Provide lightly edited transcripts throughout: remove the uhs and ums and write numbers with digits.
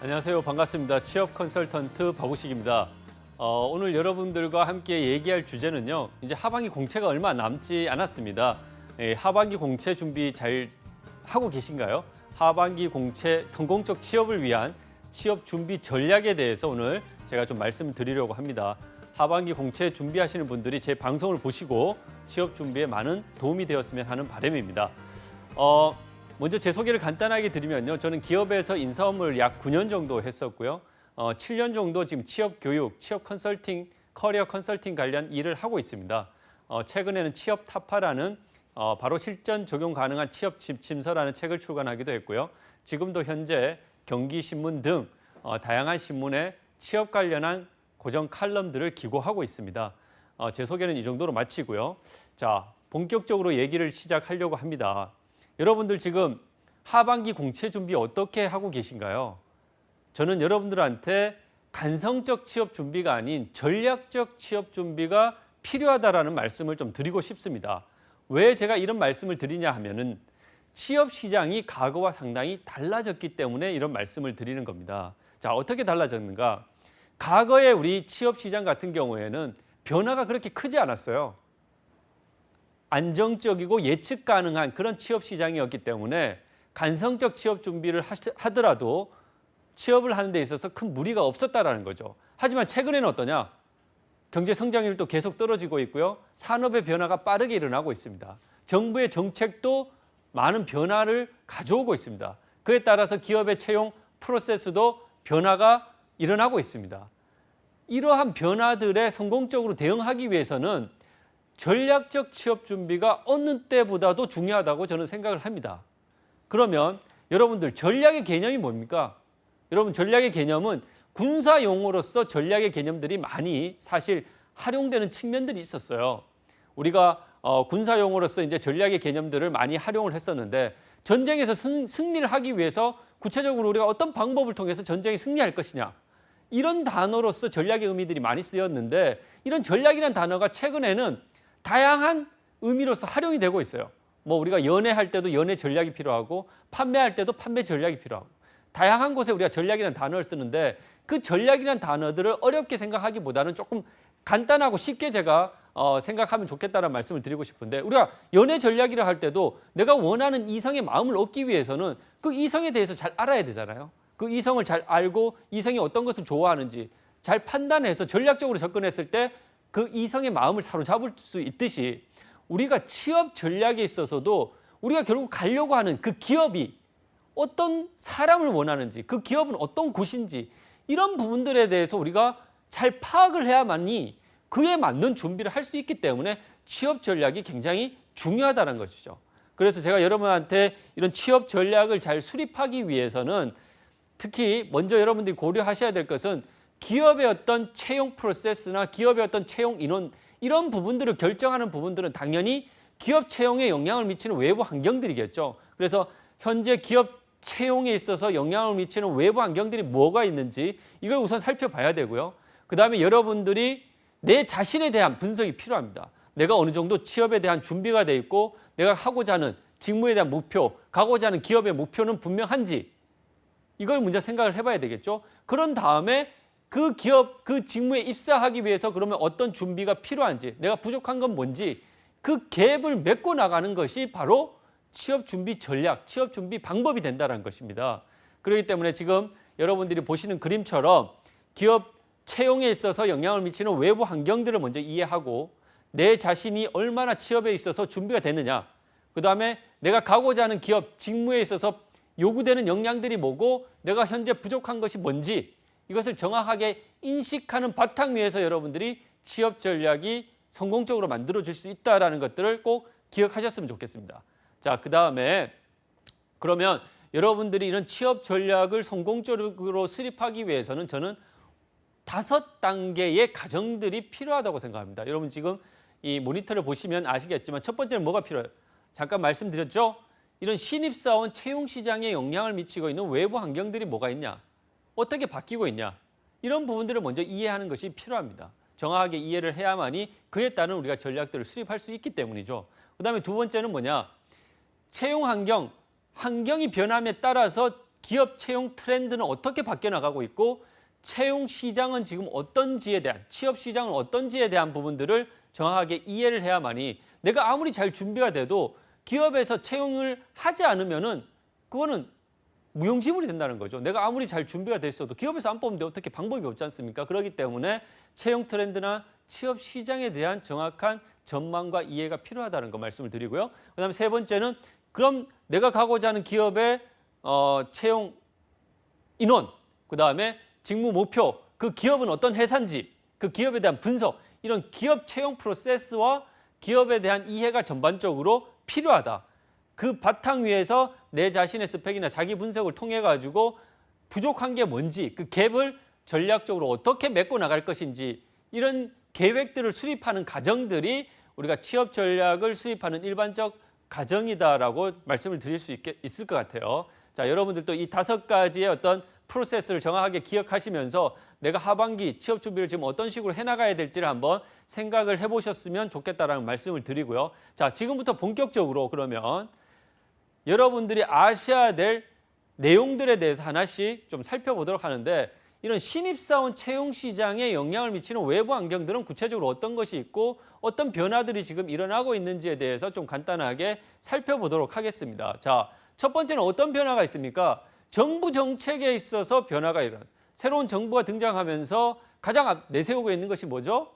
안녕하세요. 반갑습니다. 취업 컨설턴트 박우식입니다. 오늘 여러분들과 함께 얘기할 주제는요. 이제 하반기 공채가 얼마 남지 않았습니다. 하반기 공채 준비 잘 하고 계신가요? 하반기 공채 성공적 취업을 위한 취업 준비 전략에 대해서 오늘 제가 좀 말씀을 드리려고 합니다. 하반기 공채 준비하시는 분들이 제 방송을 보시고 취업 준비에 많은 도움이 되었으면 하는 바람입니다. 먼저 제 소개를 간단하게 드리면요. 저는 기업에서 인사 업무를 약 9년 정도 했었고요. 7년 정도 지금 취업 교육, 취업 컨설팅, 커리어 컨설팅 관련 일을 하고 있습니다. 최근에는 취업 타파라는 바로 실전 적용 가능한 취업 심서라는 책을 출간하기도 했고요. 지금도 현재 경기신문 등 다양한 신문에 취업 관련한 고정 칼럼들을 기고하고 있습니다. 제 소개는 이 정도로 마치고요. 자, 본격적으로 얘기를 시작하려고 합니다. 여러분들 지금 하반기 공채 준비 어떻게 하고 계신가요? 저는 여러분들한테 간성적 취업 준비가 아닌 전략적 취업 준비가 필요하다라는 말씀을 좀 드리고 싶습니다. 왜 제가 이런 말씀을 드리냐 하면은 취업 시장이 과거와 상당히 달라졌기 때문에 이런 말씀을 드리는 겁니다. 자, 어떻게 달라졌는가? 과거에 우리 취업 시장 같은 경우에는 변화가 그렇게 크지 않았어요. 안정적이고 예측 가능한 그런 취업 시장이었기 때문에 간성적 취업 준비를 하더라도 취업을 하는 데 있어서 큰 무리가 없었다라는 거죠. 하지만 최근에는 어떠냐? 경제 성장률도 계속 떨어지고 있고요. 산업의 변화가 빠르게 일어나고 있습니다. 정부의 정책도 많은 변화를 가져오고 있습니다. 그에 따라서 기업의 채용 프로세스도 변화가 일어나고 있습니다. 이러한 변화들에 성공적으로 대응하기 위해서는 전략적 취업 준비가 어느 때보다도 중요하다고 저는 생각을 합니다. 그러면 여러분들 전략의 개념이 뭡니까? 여러분 전략의 개념은 군사 용어로서 전략의 개념들이 많이 사실 활용되는 측면들이 있었어요. 우리가 군사 용어로서 이제 전략의 개념들을 많이 활용을 했었는데 전쟁에서 승리를 하기 위해서 구체적으로 우리가 어떤 방법을 통해서 전쟁에 승리할 것이냐 이런 단어로서 전략의 의미들이 많이 쓰였는데 이런 전략이라는 단어가 최근에는 다양한 의미로서 활용이 되고 있어요. 뭐 우리가 연애할 때도 연애 전략이 필요하고 판매할 때도 판매 전략이 필요하고 다양한 곳에 우리가 전략이라는 단어를 쓰는데 그 전략이라는 단어들을 어렵게 생각하기보다는 조금 간단하고 쉽게 제가 생각하면 좋겠다는 말씀을 드리고 싶은데 우리가 연애 전략이라 할 때도 내가 원하는 이성의 마음을 얻기 위해서는 그 이성에 대해서 잘 알아야 되잖아요. 그 이성을 잘 알고 이성이 어떤 것을 좋아하는지 잘 판단해서 전략적으로 접근했을 때 그 이성의 마음을 사로잡을 수 있듯이 우리가 취업 전략에 있어서도 우리가 결국 가려고 하는 그 기업이 어떤 사람을 원하는지 그 기업은 어떤 곳인지 이런 부분들에 대해서 우리가 잘 파악을 해야만이 그에 맞는 준비를 할 수 있기 때문에 취업 전략이 굉장히 중요하다는 것이죠. 그래서 제가 여러분한테 이런 취업 전략을 잘 수립하기 위해서는 특히 먼저 여러분들이 고려하셔야 될 것은 기업의 어떤 채용 프로세스나 기업의 어떤 채용 인원 이런 부분들을 결정하는 부분들은 당연히 기업 채용에 영향을 미치는 외부 환경들이겠죠. 그래서 현재 기업 채용에 있어서 영향을 미치는 외부 환경들이 뭐가 있는지 이걸 우선 살펴봐야 되고요. 그다음에 여러분들이 내 자신에 대한 분석이 필요합니다. 내가 어느 정도 취업에 대한 준비가 돼 있고 내가 하고자 하는 직무에 대한 목표, 가고자 하는 기업의 목표는 분명한지 이걸 먼저 생각을 해봐야 되겠죠. 그런 다음에 그 기업, 그 직무에 입사하기 위해서 그러면 어떤 준비가 필요한지, 내가 부족한 건 뭔지 그 갭을 메꿔 나가는 것이 바로 취업 준비 전략, 취업 준비 방법이 된다는 것입니다. 그렇기 때문에 지금 여러분들이 보시는 그림처럼 기업 채용에 있어서 영향을 미치는 외부 환경들을 먼저 이해하고 내 자신이 얼마나 취업에 있어서 준비가 됐느냐, 그 다음에 내가 가고자 하는 기업, 직무에 있어서 요구되는 역량들이 뭐고 내가 현재 부족한 것이 뭔지 이것을 정확하게 인식하는 바탕 위에서 여러분들이 취업 전략이 성공적으로 만들어질 수 있다는 것들을 꼭 기억하셨으면 좋겠습니다. 자, 그 다음에 그러면 여러분들이 이런 취업 전략을 성공적으로 수립하기 위해서는 저는 5단계의 과정들이 필요하다고 생각합니다. 여러분 지금 이 모니터를 보시면 아시겠지만 첫 번째는 뭐가 필요해요? 잠깐 말씀드렸죠? 이런 신입사원 채용 시장에 영향을 미치고 있는 외부 환경들이 뭐가 있냐? 어떻게 바뀌고 있냐? 이런 부분들을 먼저 이해하는 것이 필요합니다. 정확하게 이해를 해야만이 그에 따른 우리가 전략들을 수립할 수 있기 때문이죠. 그다음에 두 번째는 뭐냐? 채용 환경이 변함에 따라서 기업 채용 트렌드는 어떻게 바뀌어 나가고 있고 채용 시장은 지금 어떤지에 대한 취업 시장은 어떤지에 대한 부분들을 정확하게 이해를 해야만이 내가 아무리 잘 준비가 돼도 기업에서 채용을 하지 않으면은 그거는 무용지물이 된다는 거죠. 내가 아무리 잘 준비가 돼 있어도 기업에서 안 뽑는데 어떻게 방법이 없지 않습니까? 그렇기 때문에 채용 트렌드나 취업 시장에 대한 정확한 전망과 이해가 필요하다는 거 말씀을 드리고요. 그다음에 세 번째는 그럼 내가 가고자 하는 기업의 채용 인원, 그다음에 직무 목표, 그 기업은 어떤 회사인지, 그 기업에 대한 분석, 이런 기업 채용 프로세스와 기업에 대한 이해가 전반적으로 필요하다. 그 바탕 위에서 내 자신의 스펙이나 자기 분석을 통해 가지고 부족한 게 뭔지, 그 갭을 전략적으로 어떻게 메꿔 나갈 것인지 이런 계획들을 수립하는 과정들이 우리가 취업 전략을 수립하는 일반적 과정이다라고 말씀을 드릴 수 있을 것 같아요. 자, 여러분들도 이 5가지의 어떤 프로세스를 정확하게 기억하시면서 내가 하반기 취업 준비를 지금 어떤 식으로 해나가야 될지를 한번 생각을 해보셨으면 좋겠다라는 말씀을 드리고요. 자, 지금부터 본격적으로 그러면 여러분들이 아셔야 될 내용들에 대해서 하나씩 좀 살펴보도록 하는데 이런 신입사원 채용 시장에 영향을 미치는 외부 환경들은 구체적으로 어떤 것이 있고 어떤 변화들이 지금 일어나고 있는지에 대해서 좀 간단하게 살펴보도록 하겠습니다. 자, 첫 번째는 어떤 변화가 있습니까? 정부 정책에 있어서 변화가 일어났습니다. 새로운 정부가 등장하면서 가장 내세우고 있는 것이 뭐죠?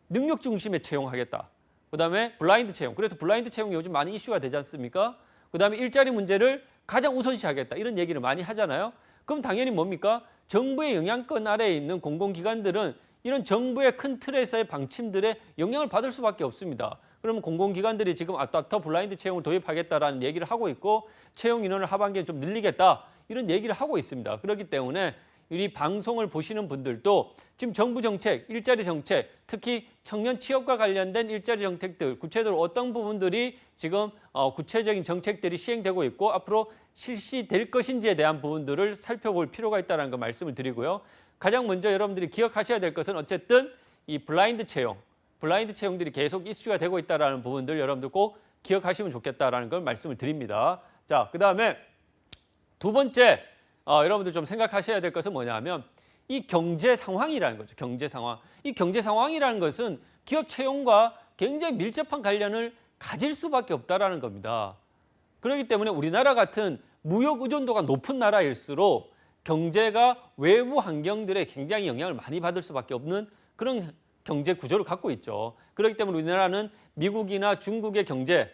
능력 중심의 채용하겠다. 그다음에 블라인드 채용. 그래서 블라인드 채용이 요즘 많이 이슈가 되지 않습니까? 그다음에 일자리 문제를 가장 우선시하겠다. 이런 얘기를 많이 하잖아요. 그럼 당연히 뭡니까? 정부의 영향권 아래에 있는 공공기관들은 이런 정부의 큰 틀에서의 방침들에 영향을 받을 수밖에 없습니다. 그러면 공공기관들이 지금 아따 블라인드 채용을 도입하겠다라는 얘기를 하고 있고 채용 인원을 하반기에 좀 늘리겠다. 이런 얘기를 하고 있습니다. 그렇기 때문에 이 방송을 보시는 분들도 지금 정부 정책, 일자리 정책, 특히 청년 취업과 관련된 일자리 정책들, 구체적으로 어떤 부분들이 지금 구체적인 정책들이 시행되고 있고 앞으로 실시될 것인지에 대한 부분들을 살펴볼 필요가 있다는 거 말씀을 드리고요. 가장 먼저 여러분들이 기억하셔야 될 것은 어쨌든 이 블라인드 채용들이 계속 이슈가 되고 있다는 부분들 여러분들 꼭 기억하시면 좋겠다라는 걸 말씀을 드립니다. 자, 그다음에 두 번째 여러분들 좀 생각하셔야 될 것은 뭐냐면 이 경제 상황이라는 거죠. 경제 상황. 이 경제 상황이라는 것은 기업 채용과 굉장히 밀접한 관련을 가질 수밖에 없다라는 겁니다. 그렇기 때문에 우리나라 같은 무역 의존도가 높은 나라일수록 경제가 외부 환경들에 굉장히 영향을 많이 받을 수밖에 없는 그런 경제 구조를 갖고 있죠. 그렇기 때문에 우리나라는 미국이나 중국의 경제,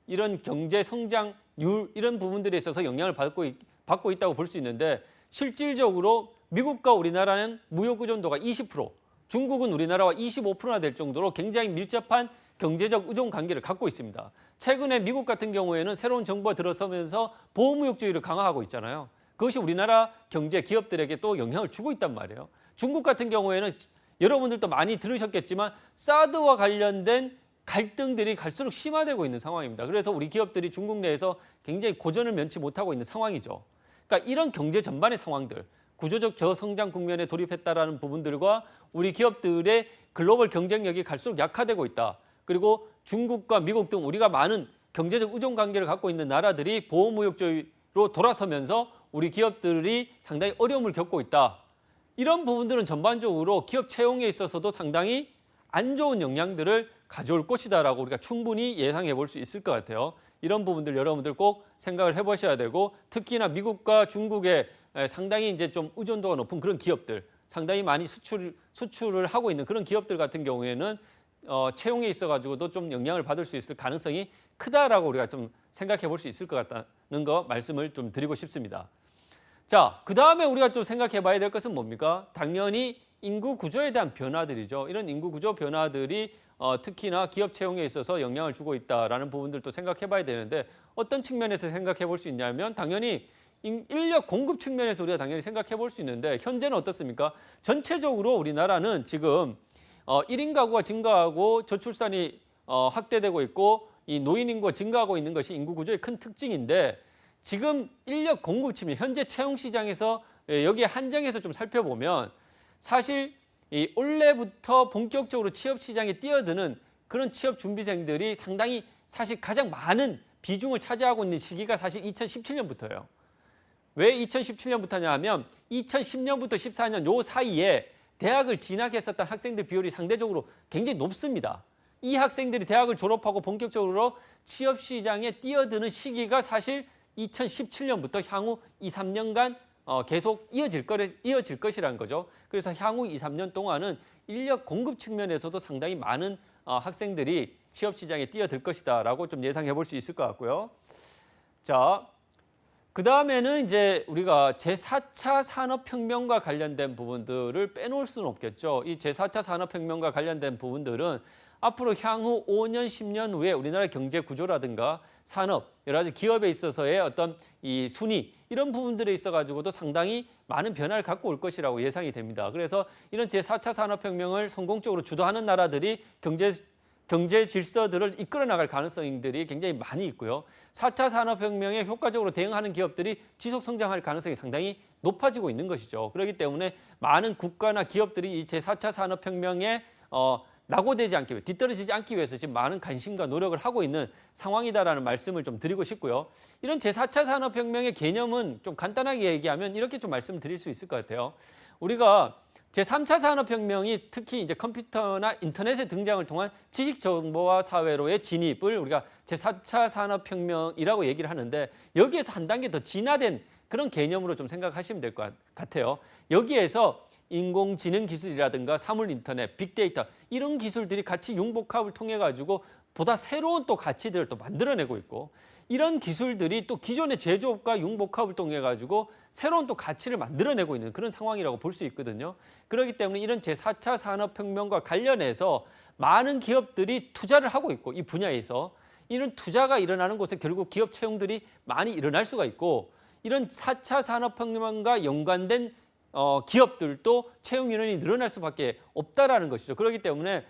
이런 경제 성장률 이런 부분들에 있어서 영향을 받고 있다고 볼 수 있는데 실질적으로 미국과 우리나라는 무역 의존도가 20%, 중국은 우리나라와 25%나 될 정도로 굉장히 밀접한 경제적 의존 관계를 갖고 있습니다. 최근에 미국 같은 경우에는 새로운 정부가 들어서면서 보호무역주의를 강화하고 있잖아요. 그것이 우리나라 경제 기업들에게 또 영향을 주고 있단 말이에요. 중국 같은 경우에는 여러분들도 많이 들으셨겠지만 사드와 관련된 갈등들이 갈수록 심화되고 있는 상황입니다. 그래서 우리 기업들이 중국 내에서 굉장히 고전을 면치 못하고 있는 상황이죠. 그러니까 이런 경제 전반의 상황들, 구조적 저성장 국면에 돌입했다라는 부분들과 우리 기업들의 글로벌 경쟁력이 갈수록 약화되고 있다. 그리고 중국과 미국 등 우리가 많은 경제적 의존 관계를 갖고 있는 나라들이 보호무역주의로 돌아서면서 우리 기업들이 상당히 어려움을 겪고 있다. 이런 부분들은 전반적으로 기업 채용에 있어서도 상당히 안 좋은 영향들을 가져올 것이다라고 우리가 충분히 예상해 볼 수 있을 것 같아요. 이런 부분들 여러분들 꼭 생각을 해보셔야 되고 특히나 미국과 중국에 상당히 이제 좀 의존도가 높은 그런 기업들, 상당히 많이 수출을 하고 있는 그런 기업들 같은 경우에는 채용에 있어가지고도 좀 영향을 받을 수 있을 가능성이 크다라고 우리가 좀 생각해 볼 수 있을 것 같다는 거 말씀을 좀 드리고 싶습니다. 자, 그 다음에 우리가 좀 생각해 봐야 될 것은 뭡니까? 당연히 인구 구조에 대한 변화들이죠. 이런 인구 구조 변화들이 특히나 기업 채용에 있어서 영향을 주고 있다라는 부분들도 생각해 봐야 되는데 어떤 측면에서 생각해 볼 수 있냐면 당연히 인력 공급 측면에서 우리가 당연히 생각해 볼 수 있는데 현재는 어떻습니까? 전체적으로 우리나라는 지금 1인 가구가 증가하고 저출산이 확대되고 있고 이 노인 인구가 증가하고 있는 것이 인구 구조의 큰 특징인데 지금 인력 공급 측면, 현재 채용 시장에서 여기에 한정해서 좀 살펴보면 사실 이 올해부터 본격적으로 취업 시장에 뛰어드는 그런 취업 준비생들이 상당히 사실 가장 많은 비중을 차지하고 있는 시기가 사실 2017년부터예요. 왜 2017년부터냐 하면 2010년부터 14년 요 사이에 대학을 진학했었던 학생들 비율이 상대적으로 굉장히 높습니다. 이 학생들이 대학을 졸업하고 본격적으로 취업 시장에 뛰어드는 시기가 사실 2017년부터 향후 2, 3년간 계속 이어질 것이라는 거죠. 그래서 향후 2, 3년 동안은 인력 공급 측면에서도 상당히 많은 학생들이 취업 시장에 뛰어들 것이다라고 좀 예상해 볼 수 있을 것 같고요. 자, 그 다음에는 이제 우리가 제4차 산업혁명과 관련된 부분들을 빼놓을 수는 없겠죠. 이 제4차 산업혁명과 관련된 부분들은 앞으로 향후 5년, 10년 후에 우리나라 경제 구조라든가 산업, 여러 가지 기업에 있어서의 어떤 이 순위, 이런 부분들에 있어가지고도 상당히 많은 변화를 갖고 올 것이라고 예상이 됩니다. 그래서 이런 제4차 산업혁명을 성공적으로 주도하는 나라들이 경제 질서들을 이끌어 나갈 가능성들이 굉장히 많이 있고요. 4차 산업혁명에 효과적으로 대응하는 기업들이 지속 성장할 가능성이 상당히 높아지고 있는 것이죠. 그렇기 때문에 많은 국가나 기업들이 이 제4차 산업혁명에 낙오되지 않기 위해, 뒤떨어지지 않기 위해서 지금 많은 관심과 노력을 하고 있는 상황이다라는 말씀을 좀 드리고 싶고요. 이런 제4차 산업혁명의 개념은 좀 간단하게 얘기하면 이렇게 좀 말씀을 드릴 수 있을 것 같아요. 우리가 제3차 산업혁명이 특히 이제 컴퓨터나 인터넷의 등장을 통한 지식정보화 사회로의 진입을 우리가 제4차 산업혁명이라고 얘기를 하는데, 여기에서 한 단계 더 진화된 그런 개념으로 좀 생각하시면 될 것 같아요. 여기에서 인공지능 기술이라든가 사물 인터넷, 빅데이터, 이런 기술들이 같이 융복합을 통해 가지고 보다 새로운 또 가치들을 또 만들어내고 있고, 이런 기술들이 또 기존의 제조업과 융복합을 통해 가지고 새로운 또 가치를 만들어내고 있는 그런 상황이라고 볼 수 있거든요. 그렇기 때문에 이런 제4차 산업혁명과 관련해서 많은 기업들이 투자를 하고 있고, 이 분야에서 이런 투자가 일어나는 곳에 결국 기업 채용들이 많이 일어날 수가 있고, 이런 4차 산업혁명과 연관된 기업들도 채용 인원이 늘어날 수밖에 없다라는 것이죠. 그렇기 때문에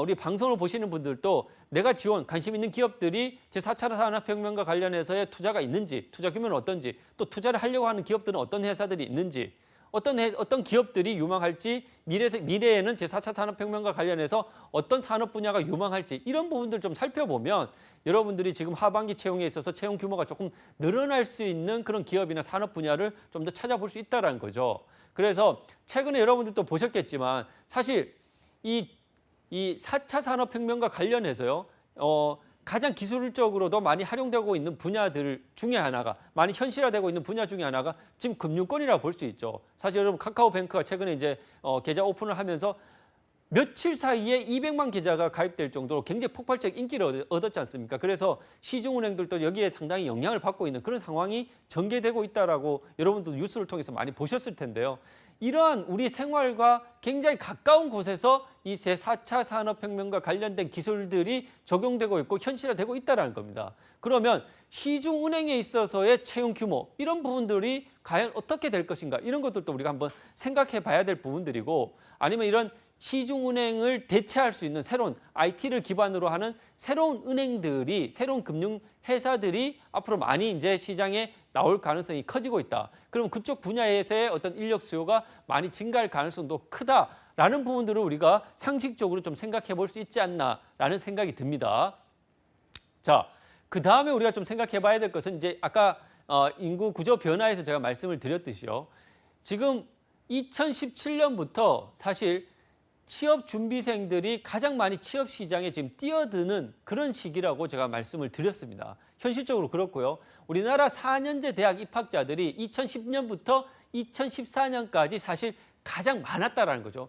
우리 방송을 보시는 분들도 내가 관심 있는 기업들이 제4차 산업혁명과 관련해서의 투자가 있는지, 투자 규모는 어떤지, 또 투자를 하려고 하는 기업들은 어떤 회사들이 있는지, 어떤 기업들이 유망할지, 미래에는 제4차 산업혁명과 관련해서 어떤 산업 분야가 유망할지, 이런 부분들 좀 살펴보면 여러분들이 지금 하반기 채용에 있어서 채용 규모가 조금 늘어날 수 있는 그런 기업이나 산업 분야를 좀 더 찾아볼 수 있다는 거죠. 그래서 최근에 여러분들도 보셨겠지만 사실 이 4차 산업혁명과 관련해서요, 가장 기술적으로도 많이 활용되고 있는 분야들 중에 하나가, 많이 현실화되고 있는 분야 중에 하나가 지금 금융권이라고 볼 수 있죠. 사실 여러분 카카오뱅크가 최근에 이제 계좌 오픈을 하면서 며칠 사이에 200만 계좌가 가입될 정도로 굉장히 폭발적 인기를 얻었지 않습니까? 그래서 시중은행들도 여기에 상당히 영향을 받고 있는 그런 상황이 전개되고 있다라고 여러분도 뉴스를 통해서 많이 보셨을 텐데요. 이러한 우리 생활과 굉장히 가까운 곳에서 이 제4차 산업혁명과 관련된 기술들이 적용되고 있고 현실화되고 있다는 겁니다. 그러면 시중은행에 있어서의 채용 규모, 이런 부분들이 과연 어떻게 될 것인가, 이런 것들도 우리가 한번 생각해 봐야 될 부분들이고, 아니면 이런 시중은행을 대체할 수 있는 새로운 IT를 기반으로 하는 새로운 은행들이, 새로운 금융회사들이 앞으로 많이 이제 시장에 나올 가능성이 커지고 있다. 그럼 그쪽 분야에서의 어떤 인력 수요가 많이 증가할 가능성도 크다라는 부분들을 우리가 상식적으로 좀 생각해 볼 수 있지 않나라는 생각이 듭니다. 자, 그 다음에 우리가 좀 생각해 봐야 될 것은 이제 아까 인구 구조 변화에서 제가 말씀을 드렸듯이요. 지금 2017년부터 사실 취업 준비생들이 가장 많이 취업 시장에 지금 뛰어드는 그런 시기라고 제가 말씀을 드렸습니다. 현실적으로 그렇고요. 우리나라 4년제 대학 입학자들이 2010년부터 2014년까지 사실 가장 많았다라는 거죠.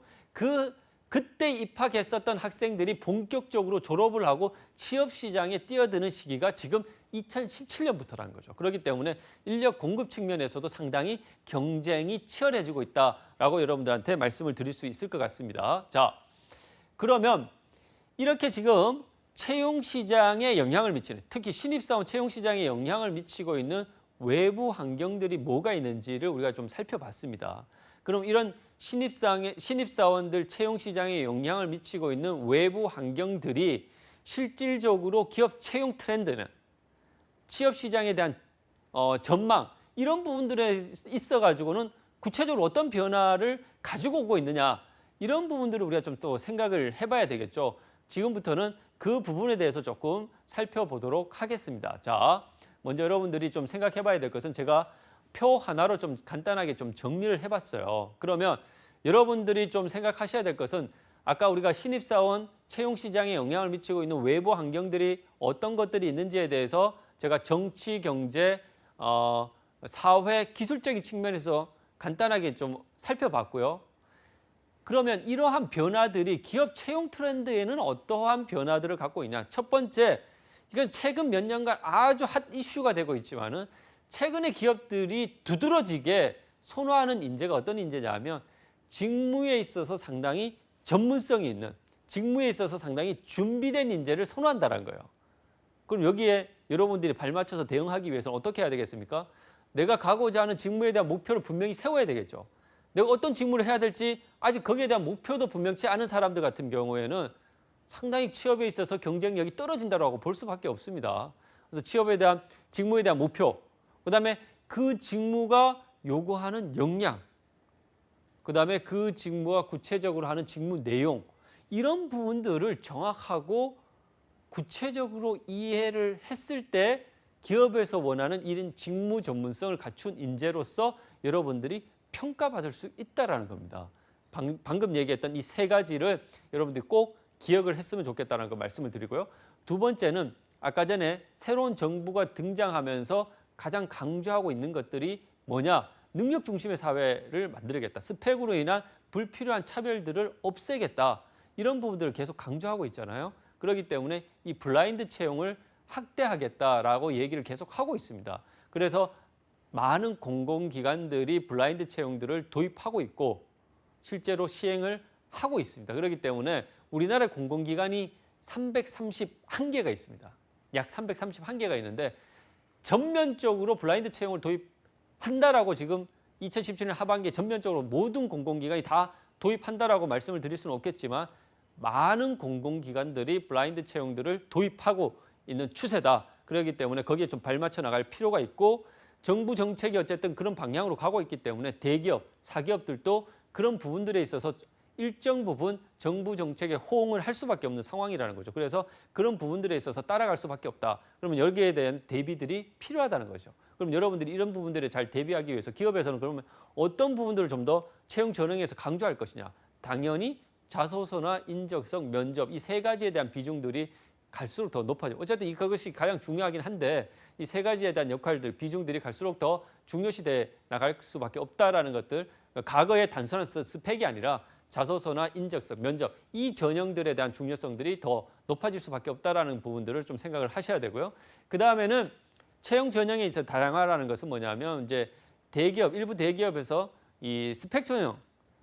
그때 입학했었던 학생들이 본격적으로 졸업을 하고 취업 시장에 뛰어드는 시기가 지금 2017년부터라는 거죠. 그렇기 때문에 인력 공급 측면에서도 상당히 경쟁이 치열해지고 있다라고 여러분들한테 말씀을 드릴 수 있을 것 같습니다. 자, 그러면 이렇게 지금 채용 시장에 영향을 미치는, 특히 신입사원 채용 시장에 영향을 미치고 있는 외부 환경들이 뭐가 있는지를 우리가 좀 살펴봤습니다. 그럼 이런 신입사원들 채용 시장에 영향을 미치고 있는 외부 환경들이 실질적으로 기업 채용 트렌드는, 취업 시장에 대한 전망, 이런 부분들에 있어가지고는 구체적으로 어떤 변화를 가지고 오고 있느냐, 이런 부분들을 우리가 좀 또 생각을 해봐야 되겠죠. 지금부터는 그 부분에 대해서 조금 살펴보도록 하겠습니다. 자, 먼저 여러분들이 좀 생각해봐야 될 것은 제가 표 하나로 좀 간단하게 좀 정리를 해봤어요. 그러면 여러분들이 좀 생각하셔야 될 것은 아까 우리가 신입사원 채용 시장에 영향을 미치고 있는 외부 환경들이 어떤 것들이 있는지에 대해서 제가 정치, 경제, 사회, 기술적인 측면에서 간단하게 좀 살펴봤고요. 그러면 이러한 변화들이 기업 채용 트렌드에는 어떠한 변화들을 갖고 있냐? 첫 번째, 이건 최근 몇 년간 아주 핫 이슈가 되고 있지만은 최근에 기업들이 두드러지게 선호하는 인재가 어떤 인재냐면 직무에 있어서 상당히 전문성이 있는, 직무에 있어서 상당히 준비된 인재를 선호한다는 거예요. 그럼 여기에 여러분들이 발맞춰서 대응하기 위해서는 어떻게 해야 되겠습니까? 내가 가고자 하는 직무에 대한 목표를 분명히 세워야 되겠죠. 내가 어떤 직무를 해야 될지 아직 거기에 대한 목표도 분명치 않은 사람들 같은 경우에는 상당히 취업에 있어서 경쟁력이 떨어진다고 볼 수밖에 없습니다. 그래서 취업에 대한, 직무에 대한 목표, 그다음에 그 직무가 요구하는 역량, 그다음에 그 직무가 구체적으로 하는 직무 내용, 이런 부분들을 정확하고 구체적으로 이해를 했을 때 기업에서 원하는 이런 직무 전문성을 갖춘 인재로서 여러분들이 평가받을 수 있다는 겁니다. 방금 얘기했던 이 세 가지를 여러분들이 꼭 기억을 했으면 좋겠다는 거 말씀을 드리고요. 두 번째는 아까 전에 새로운 정부가 등장하면서 가장 강조하고 있는 것들이 뭐냐? 능력 중심의 사회를 만들겠다. 스펙으로 인한 불필요한 차별들을 없애겠다. 이런 부분들을 계속 강조하고 있잖아요. 그렇기 때문에 이 블라인드 채용을 확대하겠다라고 얘기를 계속 하고 있습니다. 그래서 많은 공공기관들이 블라인드 채용들을 도입하고 있고 실제로 시행을 하고 있습니다. 그렇기 때문에 우리나라 공공기관이 331개가 있습니다. 약 331개가 있는데 전면적으로 블라인드 채용을 도입한다라고 지금 2017년 하반기에 전면적으로 모든 공공기관이 다 도입한다라고 말씀을 드릴 수는 없겠지만 많은 공공기관들이 블라인드 채용들을 도입하고 있는 추세다. 그렇기 때문에 거기에 좀 발맞춰 나갈 필요가 있고 정부 정책이 어쨌든 그런 방향으로 가고 있기 때문에 대기업, 사기업들도 그런 부분들에 있어서 일정 부분 정부 정책에 호응을 할 수밖에 없는 상황이라는 거죠. 그래서 그런 부분들에 있어서 따라갈 수밖에 없다. 그러면 여기에 대한 대비들이 필요하다는 거죠. 그럼 여러분들이 이런 부분들에 잘 대비하기 위해서 기업에서는 그러면 어떤 부분들을 좀 더 채용 전형에서 강조할 것이냐. 당연히 자소서나 인적성, 면접 이 세 가지에 대한 비중들이 갈수록 더 높아져. 어쨌든 이것이 가장 중요하긴 한데 이 세 가지에 대한 역할들, 비중들이 갈수록 더 중요시돼 나갈 수밖에 없다라는 것들. 과거의 단순한 스펙이 아니라 자소서나 인적성, 면접 이 전형들에 대한 중요성들이 더 높아질 수밖에 없다라는 부분들을 좀 생각을 하셔야 되고요. 그 다음에는 채용 전형에 있어 다양화라는 것은 뭐냐면 이제 대기업, 일부 대기업에서 이 스펙 전형,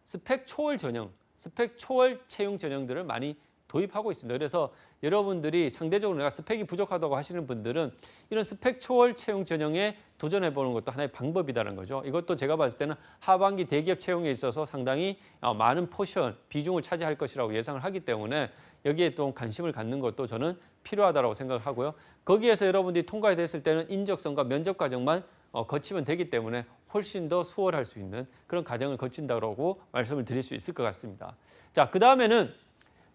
스펙 초월 전형, 스펙 초월 채용 전형들을 많이 도입하고 있습니다. 그래서 여러분들이 상대적으로 내가 스펙이 부족하다고 하시는 분들은 이런 스펙 초월 채용 전형에 도전해보는 것도 하나의 방법이라는 거죠. 이것도 제가 봤을 때는 하반기 대기업 채용에 있어서 상당히 많은 포션, 비중을 차지할 것이라고 예상을 하기 때문에 여기에 또 관심을 갖는 것도 저는 필요하다고 생각을 하고요. 거기에서 여러분들이 통과가 됐을 때는 인적성과 면접 과정만 거치면 되기 때문에 훨씬 더 수월할 수 있는 그런 과정을 거친다고 말씀을 드릴 수 있을 것 같습니다. 자, 그 다음에는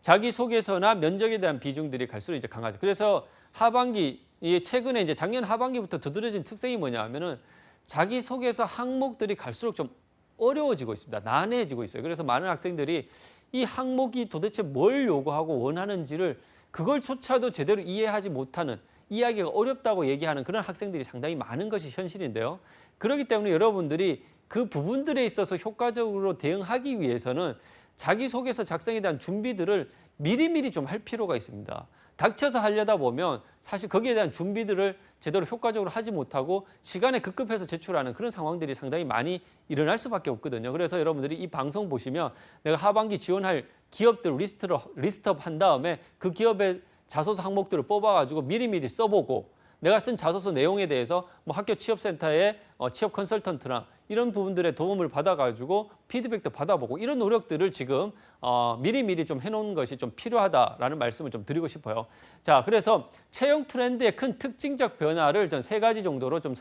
자기소개서나 면접에 대한 비중들이 갈수록 이제 강하죠. 그래서 하반기, 최근에 이제 작년 하반기부터 두드러진 특성이 뭐냐 하면은 자기소개서 항목들이 갈수록 좀 어려워지고 있습니다. 난해해지고 있어요. 그래서 많은 학생들이 이 항목이 도대체 뭘 요구하고 원하는지를 그걸조차도 제대로 이해하지 못하는, 이해하기가 어렵다고 얘기하는 그런 학생들이 상당히 많은 것이 현실인데요. 그렇기 때문에 여러분들이 그 부분들에 있어서 효과적으로 대응하기 위해서는 자기소개서 작성에 대한 준비들을 미리미리 좀 할 필요가 있습니다. 닥쳐서 하려다 보면 사실 거기에 대한 준비들을 제대로 효과적으로 하지 못하고 시간에 급급해서 제출하는 그런 상황들이 상당히 많이 일어날 수밖에 없거든요. 그래서 여러분들이 이 방송 보시면 내가 하반기 지원할 기업들 리스트업 한 다음에 그 기업의 자소서 항목들을 뽑아가지고 미리미리 써보고 내가 쓴 자소서 내용에 대해서 뭐 학교 취업센터의 취업 컨설턴트나 이런 부분들의 도움을 받아가지고 피드백도 받아보고 이런 노력들을 지금 미리미리 좀 해놓은 것이 좀 필요하다라는 말씀을 좀 드리고 싶어요. 자, 그래서 채용 트렌드의 큰 특징적 변화를 전 세 가지 정도로 좀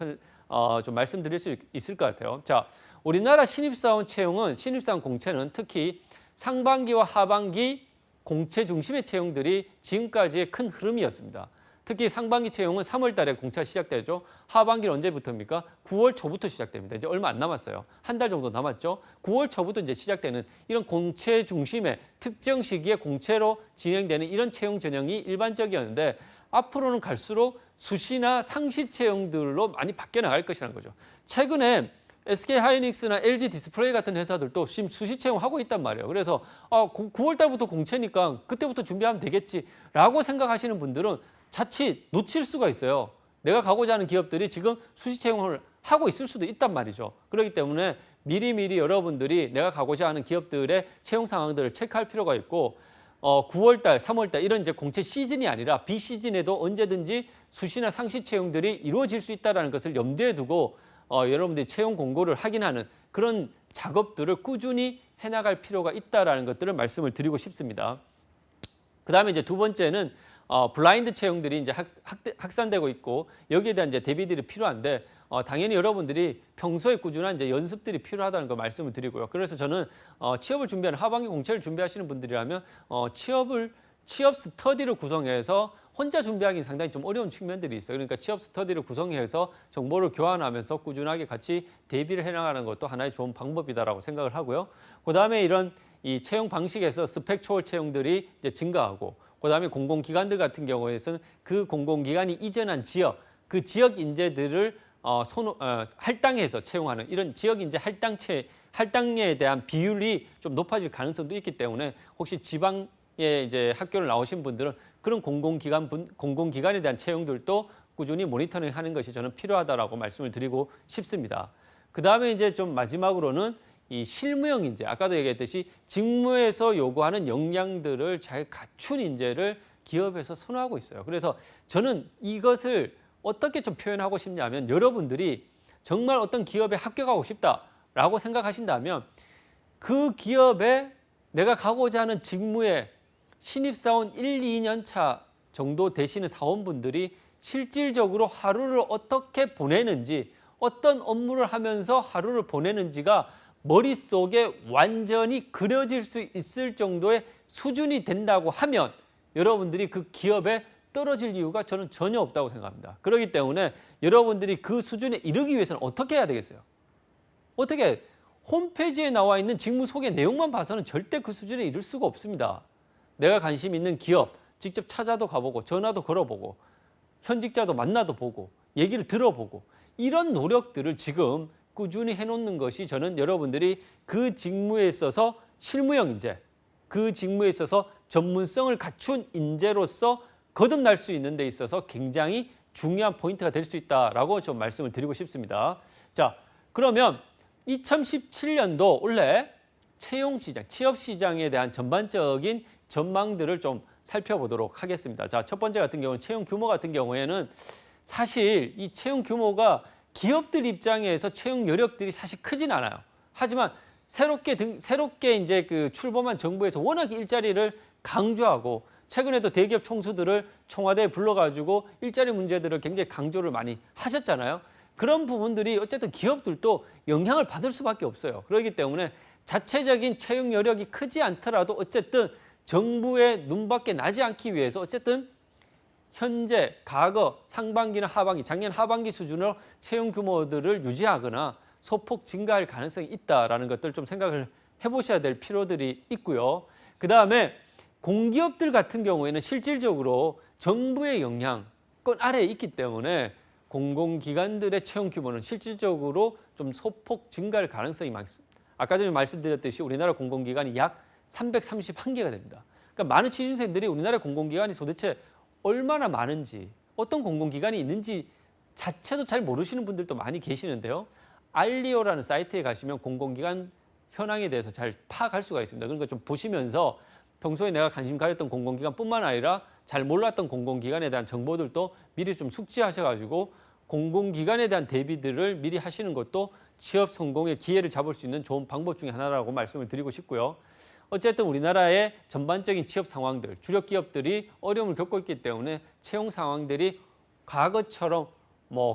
말씀드릴 수 있을 것 같아요. 자, 우리나라 신입사원 채용은, 신입사원 공채는 특히 상반기와 하반기 공채 중심의 채용들이 지금까지의 큰 흐름이었습니다. 특히 상반기 채용은 3월 달에 공차 시작되죠. 하반기는 언제부터입니까? 9월 초부터 시작됩니다. 이제 얼마 안 남았어요. 한 달 정도 남았죠. 9월 초부터 이제 시작되는 이런 공채 중심의 특정 시기에 공채로 진행되는 이런 채용 전형이 일반적이었는데 앞으로는 갈수록 수시나 상시 채용들로 많이 바뀌어 나갈 것이라는 거죠. 최근에 SK하이닉스나 LG 디스플레이 같은 회사들도 지금 수시 채용하고 있단 말이에요. 그래서 9월 달부터 공채니까 그때부터 준비하면 되겠지라고 생각하시는 분들은 자칫 놓칠 수가 있어요. 내가 가고자 하는 기업들이 지금 수시 채용을 하고 있을 수도 있단 말이죠. 그렇기 때문에 미리미리 여러분들이 내가 가고자 하는 기업들의 채용 상황들을 체크할 필요가 있고 9월 달, 3월 달 이런 이제 공채 시즌이 아니라 비시즌에도 언제든지 수시나 상시 채용들이 이루어질 수 있다는 것을 염두에 두고 여러분들이 채용 공고를 확인하는 그런 작업들을 꾸준히 해나갈 필요가 있다는 것들을 말씀을 드리고 싶습니다. 그 다음에 이제 두 번째는 블라인드 채용들이 이제 확산되고 있고 여기에 대한 이제 대비들이 필요한데 당연히 여러분들이 평소에 꾸준한 이제 연습들이 필요하다는 거 말씀을 드리고요. 그래서 저는 취업을 준비하는 하반기 공채를 준비하시는 분들이라면 취업 스터디를 구성해서 혼자 준비하기는 상당히 좀 어려운 측면들이 있어요. 그러니까 취업 스터디를 구성해서 정보를 교환하면서 꾸준하게 같이 대비를 해나가는 것도 하나의 좋은 방법이다라고 생각을 하고요. 그다음에 이런 이 채용 방식에서 스펙 초월 채용들이 이제 증가하고 그다음에 공공기관들 같은 경우에는 그 공공기관이 이전한 지역, 그 지역 인재들을 할당해서 채용하는 이런 지역 인재 할당에 대한 비율이 좀 높아질 가능성도 있기 때문에 혹시 지방에 이제 학교를 나오신 분들은 그런 공공기관에 대한 채용들도 꾸준히 모니터링하는 것이 저는 필요하다라고 말씀을 드리고 싶습니다. 그 다음에 이제 좀 마지막으로는 이 실무형 인재, 아까도 얘기했듯이 직무에서 요구하는 역량들을 잘 갖춘 인재를 기업에서 선호하고 있어요. 그래서 저는 이것을 어떻게 좀 표현하고 싶냐면 여러분들이 정말 어떤 기업에 합격하고 싶다라고 생각하신다면 그 기업에 내가 가고자 하는 직무에 신입사원 1, 2년 차 정도 되시는 사원분들이 실질적으로 하루를 어떻게 보내는지 어떤 업무를 하면서 하루를 보내는지가 머릿속에 완전히 그려질 수 있을 정도의 수준이 된다고 하면 여러분들이 그 기업에 떨어질 이유가 저는 전혀 없다고 생각합니다. 그렇기 때문에 여러분들이 그 수준에 이르기 위해서는 어떻게 해야 되겠어요? 어떻게 홈페이지에 나와 있는 직무 소개 내용만 봐서는 절대 그 수준에 이를 수가 없습니다. 내가 관심 있는 기업 직접 찾아도 가보고 전화도 걸어보고 현직자도 만나도 보고 얘기를 들어보고 이런 노력들을 지금 꾸준히 해놓는 것이 저는 여러분들이 그 직무에 있어서 실무형 인재, 그 직무에 있어서 전문성을 갖춘 인재로서 거듭날 수 있는 데 있어서 굉장히 중요한 포인트가 될 수 있다라고 좀 말씀을 드리고 싶습니다. 자, 그러면 2017년도 올해 채용 시장, 취업 시장에 대한 전반적인 전망들을 좀 살펴보도록 하겠습니다. 자, 첫 번째 같은 경우는 채용 규모 같은 경우에는 사실 이 채용 규모가 기업들 입장에서 채용 여력들이 사실 크진 않아요. 하지만 새롭게 이제 그 출범한 정부에서 워낙 일자리를 강조하고 최근에도 대기업 총수들을 청와대에 불러가지고 일자리 문제들을 굉장히 강조를 많이 하셨잖아요. 그런 부분들이 어쨌든 기업들도 영향을 받을 수밖에 없어요. 그렇기 때문에 자체적인 채용 여력이 크지 않더라도 어쨌든 정부의 눈밖에 나지 않기 위해서 어쨌든 현재, 과거, 상반기나 하반기, 작년 하반기 수준으로 채용 규모들을 유지하거나 소폭 증가할 가능성이 있다라는 것들 좀 생각을 해보셔야 될 필요들이 있고요. 그 다음에 공기업들 같은 경우에는 실질적으로 정부의 영향권 아래에 있기 때문에 공공기관들의 채용 규모는 실질적으로 좀 소폭 증가할 가능성이 많습니다. 아까 전에 말씀드렸듯이 우리나라 공공기관이 약 331개가 됩니다. 그러니까 많은 취준생들이 우리나라 공공기관이 도대체 얼마나 많은지 어떤 공공기관이 있는지 자체도 잘 모르시는 분들도 많이 계시는데요. 알리오라는 사이트에 가시면 공공기관 현황에 대해서 잘 파악할 수가 있습니다. 그러니까 좀 보시면서 평소에 내가 관심 가졌던 공공기관뿐만 아니라 잘 몰랐던 공공기관에 대한 정보들도 미리 좀 숙지하셔가지고 공공기관에 대한 대비들을 미리 하시는 것도 취업 성공의 기회를 잡을 수 있는 좋은 방법 중에 하나라고 말씀을 드리고 싶고요. 어쨌든 우리나라의 전반적인 취업 상황들, 주력 기업들이 어려움을 겪고 있기 때문에 채용 상황들이 과거처럼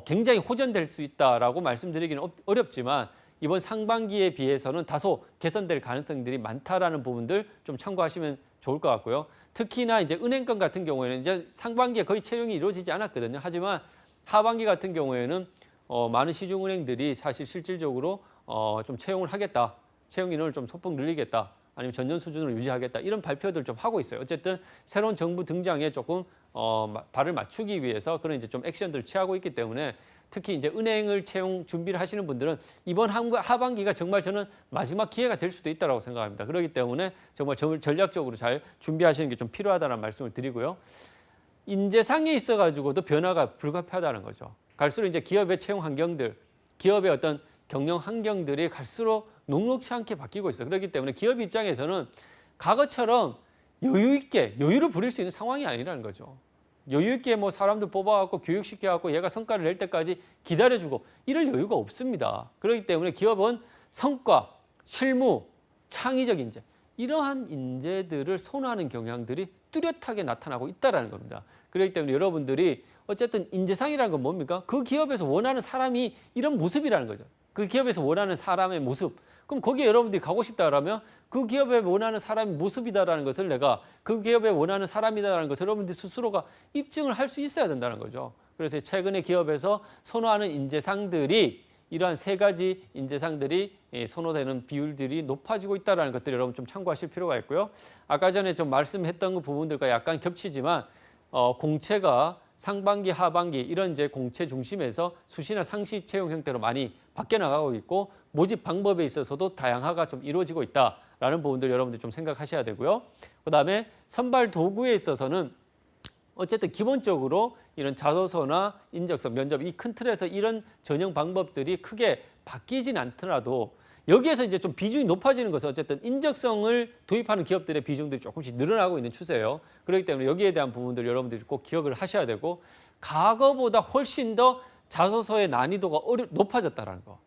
굉장히 호전될 수 있다라고 말씀드리기는 어렵지만 이번 상반기에 비해서는 다소 개선될 가능성들이 많다라는 부분들 좀 참고하시면 좋을 것 같고요. 특히나 이제 은행권 같은 경우에는 이제 상반기에 거의 채용이 이루어지지 않았거든요. 하지만 하반기 같은 경우에는 많은 시중은행들이 사실 실질적으로 좀 채용을 하겠다. 채용 인원을 좀 소폭 늘리겠다. 아니면 전년 수준으로 유지하겠다. 이런 발표들 좀 하고 있어요. 어쨌든 새로운 정부 등장에 조금 발을 맞추기 위해서 그런 이제 좀 액션들을 취하고 있기 때문에 특히 이제 은행을 채용 준비를 하시는 분들은 이번 하반기가 정말 저는 마지막 기회가 될 수도 있다고 생각합니다. 그렇기 때문에 정말 전략적으로 잘 준비하시는 게 좀 필요하다는 말씀을 드리고요. 인재상에 있어가지고도 변화가 불가피하다는 거죠. 갈수록 이제 기업의 채용 환경들, 기업의 어떤 경영 환경들이 갈수록 녹록치 않게 바뀌고 있어요. 그렇기 때문에 기업 입장에서는 과거처럼 여유 있게 여유를 부릴 수 있는 상황이 아니라는 거죠. 여유 있게 뭐 사람들 뽑아갖고 교육시켜갖고 얘가 성과를 낼 때까지 기다려주고 이럴 여유가 없습니다. 그렇기 때문에 기업은 성과, 실무, 창의적 인재 이러한 인재들을 선호하는 경향들이 뚜렷하게 나타나고 있다는 겁니다. 그렇기 때문에 여러분들이 어쨌든 인재상이라는 건 뭡니까? 그 기업에서 원하는 사람이 이런 모습이라는 거죠. 그 기업에서 원하는 사람의 모습. 그럼 거기에 여러분들이 가고 싶다라면 그 기업에 원하는 사람이 모습이다라는 것을 내가 그 기업에 원하는 사람이다라는 것을 여러분들 스스로가 입증을 할 수 있어야 된다는 거죠. 그래서 최근에 기업에서 선호하는 인재상들이 이러한 세 가지 인재상들이 선호되는 비율들이 높아지고 있다는 것들 여러분 좀 참고하실 필요가 있고요. 아까 전에 좀 말씀했던 그 부분들과 약간 겹치지만 공채가 상반기, 하반기 이런 이제 공채 중심에서 수시나 상시 채용 형태로 많이 바뀌어 나가고 있고 모집 방법에 있어서도 다양화가 좀 이루어지고 있다라는 부분들 여러분들 좀 생각하셔야 되고요. 그다음에 선발 도구에 있어서는 어쨌든 기본적으로 이런 자소서나 인적서, 면접 이 큰 틀에서 이런 전형 방법들이 크게 바뀌진 않더라도 여기에서 이제 좀 비중이 높아지는 것은 어쨌든 인적성을 도입하는 기업들의 비중들이 조금씩 늘어나고 있는 추세예요. 그렇기 때문에 여기에 대한 부분들 여러분들이 꼭 기억을 하셔야 되고 과거보다 훨씬 더 자소서의 난이도가 높아졌다는 거.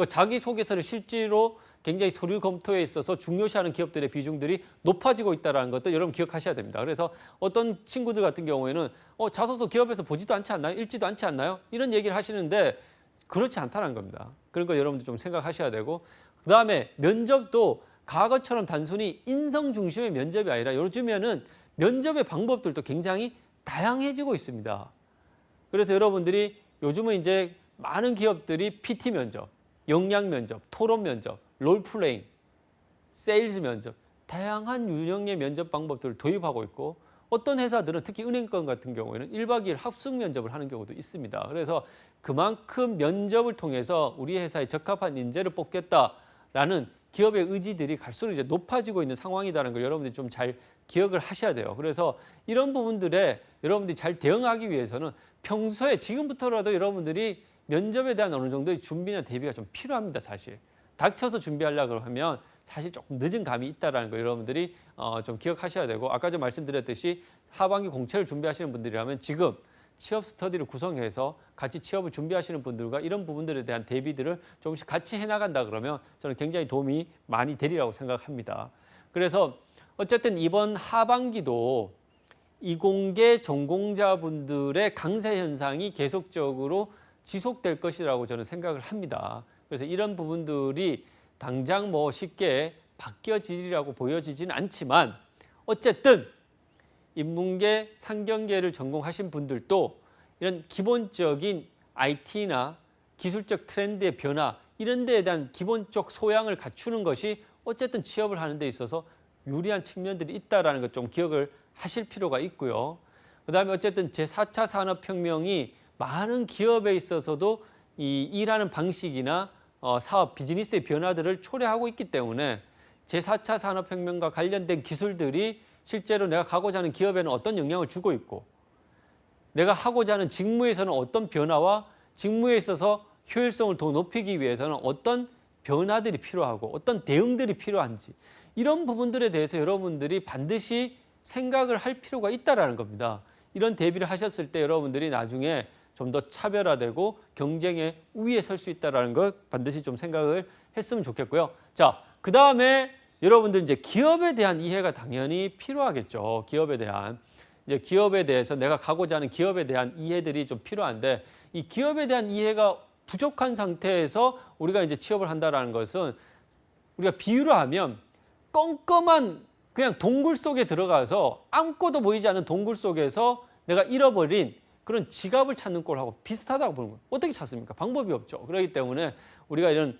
자기소개서를 실제로 굉장히 서류 검토에 있어서 중요시하는 기업들의 비중들이 높아지고 있다는 것도 여러분 기억하셔야 됩니다. 그래서 어떤 친구들 같은 경우에는 자소서 기업에서 보지도 않지 않나요? 읽지도 않지 않나요? 이런 얘기를 하시는데 그렇지 않다는 겁니다. 그런 거 여러분들 좀 생각하셔야 되고 그다음에 면접도 과거처럼 단순히 인성 중심의 면접이 아니라 요즘에는 면접의 방법들도 굉장히 다양해지고 있습니다. 그래서 여러분들이 요즘은 이제 많은 기업들이 PT 면접, 역량 면접, 토론 면접, 롤플레잉, 세일즈 면접 다양한 유형의 면접 방법들을 도입하고 있고 어떤 회사들은 특히 은행권 같은 경우에는 1박 2일 합숙 면접을 하는 경우도 있습니다. 그래서 그만큼 면접을 통해서 우리 회사에 적합한 인재를 뽑겠다라는 기업의 의지들이 갈수록 이제 높아지고 있는 상황이라는 걸 여러분들이 좀 잘 기억을 하셔야 돼요. 그래서 이런 부분들에 여러분들이 잘 대응하기 위해서는 평소에 지금부터라도 여러분들이 면접에 대한 어느 정도의 준비나 대비가 좀 필요합니다. 사실 닥쳐서 준비하려고 하면 사실 조금 늦은 감이 있다는 거 여러분들이 좀 기억하셔야 되고 아까 좀 말씀드렸듯이 하반기 공채를 준비하시는 분들이라면 지금 취업 스터디를 구성해서 같이 취업을 준비하시는 분들과 이런 부분들에 대한 대비들을 조금씩 같이 해나간다 그러면 저는 굉장히 도움이 많이 되리라고 생각합니다. 그래서 어쨌든 이번 하반기도 이공계 전공자분들의 강세 현상이 계속적으로 지속될 것이라고 저는 생각을 합니다. 그래서 이런 부분들이 당장 뭐 쉽게 바뀌어지리라고 보여지지는 않지만 어쨌든 인문계, 상경계를 전공하신 분들도 이런 기본적인 IT나 기술적 트렌드의 변화 이런 데에 대한 기본적 소양을 갖추는 것이 어쨌든 취업을 하는 데 있어서 유리한 측면들이 있다는 것 좀 기억을 하실 필요가 있고요. 그다음에 어쨌든 제4차 산업혁명이 많은 기업에 있어서도 이 일하는 방식이나 사업, 비즈니스의 변화들을 초래하고 있기 때문에 제4차 산업혁명과 관련된 기술들이 실제로 내가 가고자 하는 기업에는 어떤 영향을 주고 있고 내가 하고자 하는 직무에서는 어떤 변화와 직무에 있어서 효율성을 더 높이기 위해서는 어떤 변화들이 필요하고 어떤 대응들이 필요한지 이런 부분들에 대해서 여러분들이 반드시 생각을 할 필요가 있다는 겁니다. 이런 대비를 하셨을 때 여러분들이 나중에 좀 더 차별화되고 경쟁의 우위에 설 수 있다는 것 반드시 좀 생각을 했으면 좋겠고요. 자, 그 다음에 여러분들 이제 기업에 대한 이해가 당연히 필요하겠죠. 기업에 대해서 내가 가고자 하는 기업에 대한 이해들이 좀 필요한데 이 기업에 대한 이해가 부족한 상태에서 우리가 이제 취업을 한다는 것은 우리가 비유를 하면 껌껌한 그냥 동굴 속에 들어가서 아무것도 보이지 않는 동굴 속에서 내가 잃어버린 그런 지갑을 찾는 꼴하고 비슷하다고 보는 거예요. 어떻게 찾습니까? 방법이 없죠. 그렇기 때문에 우리가 이런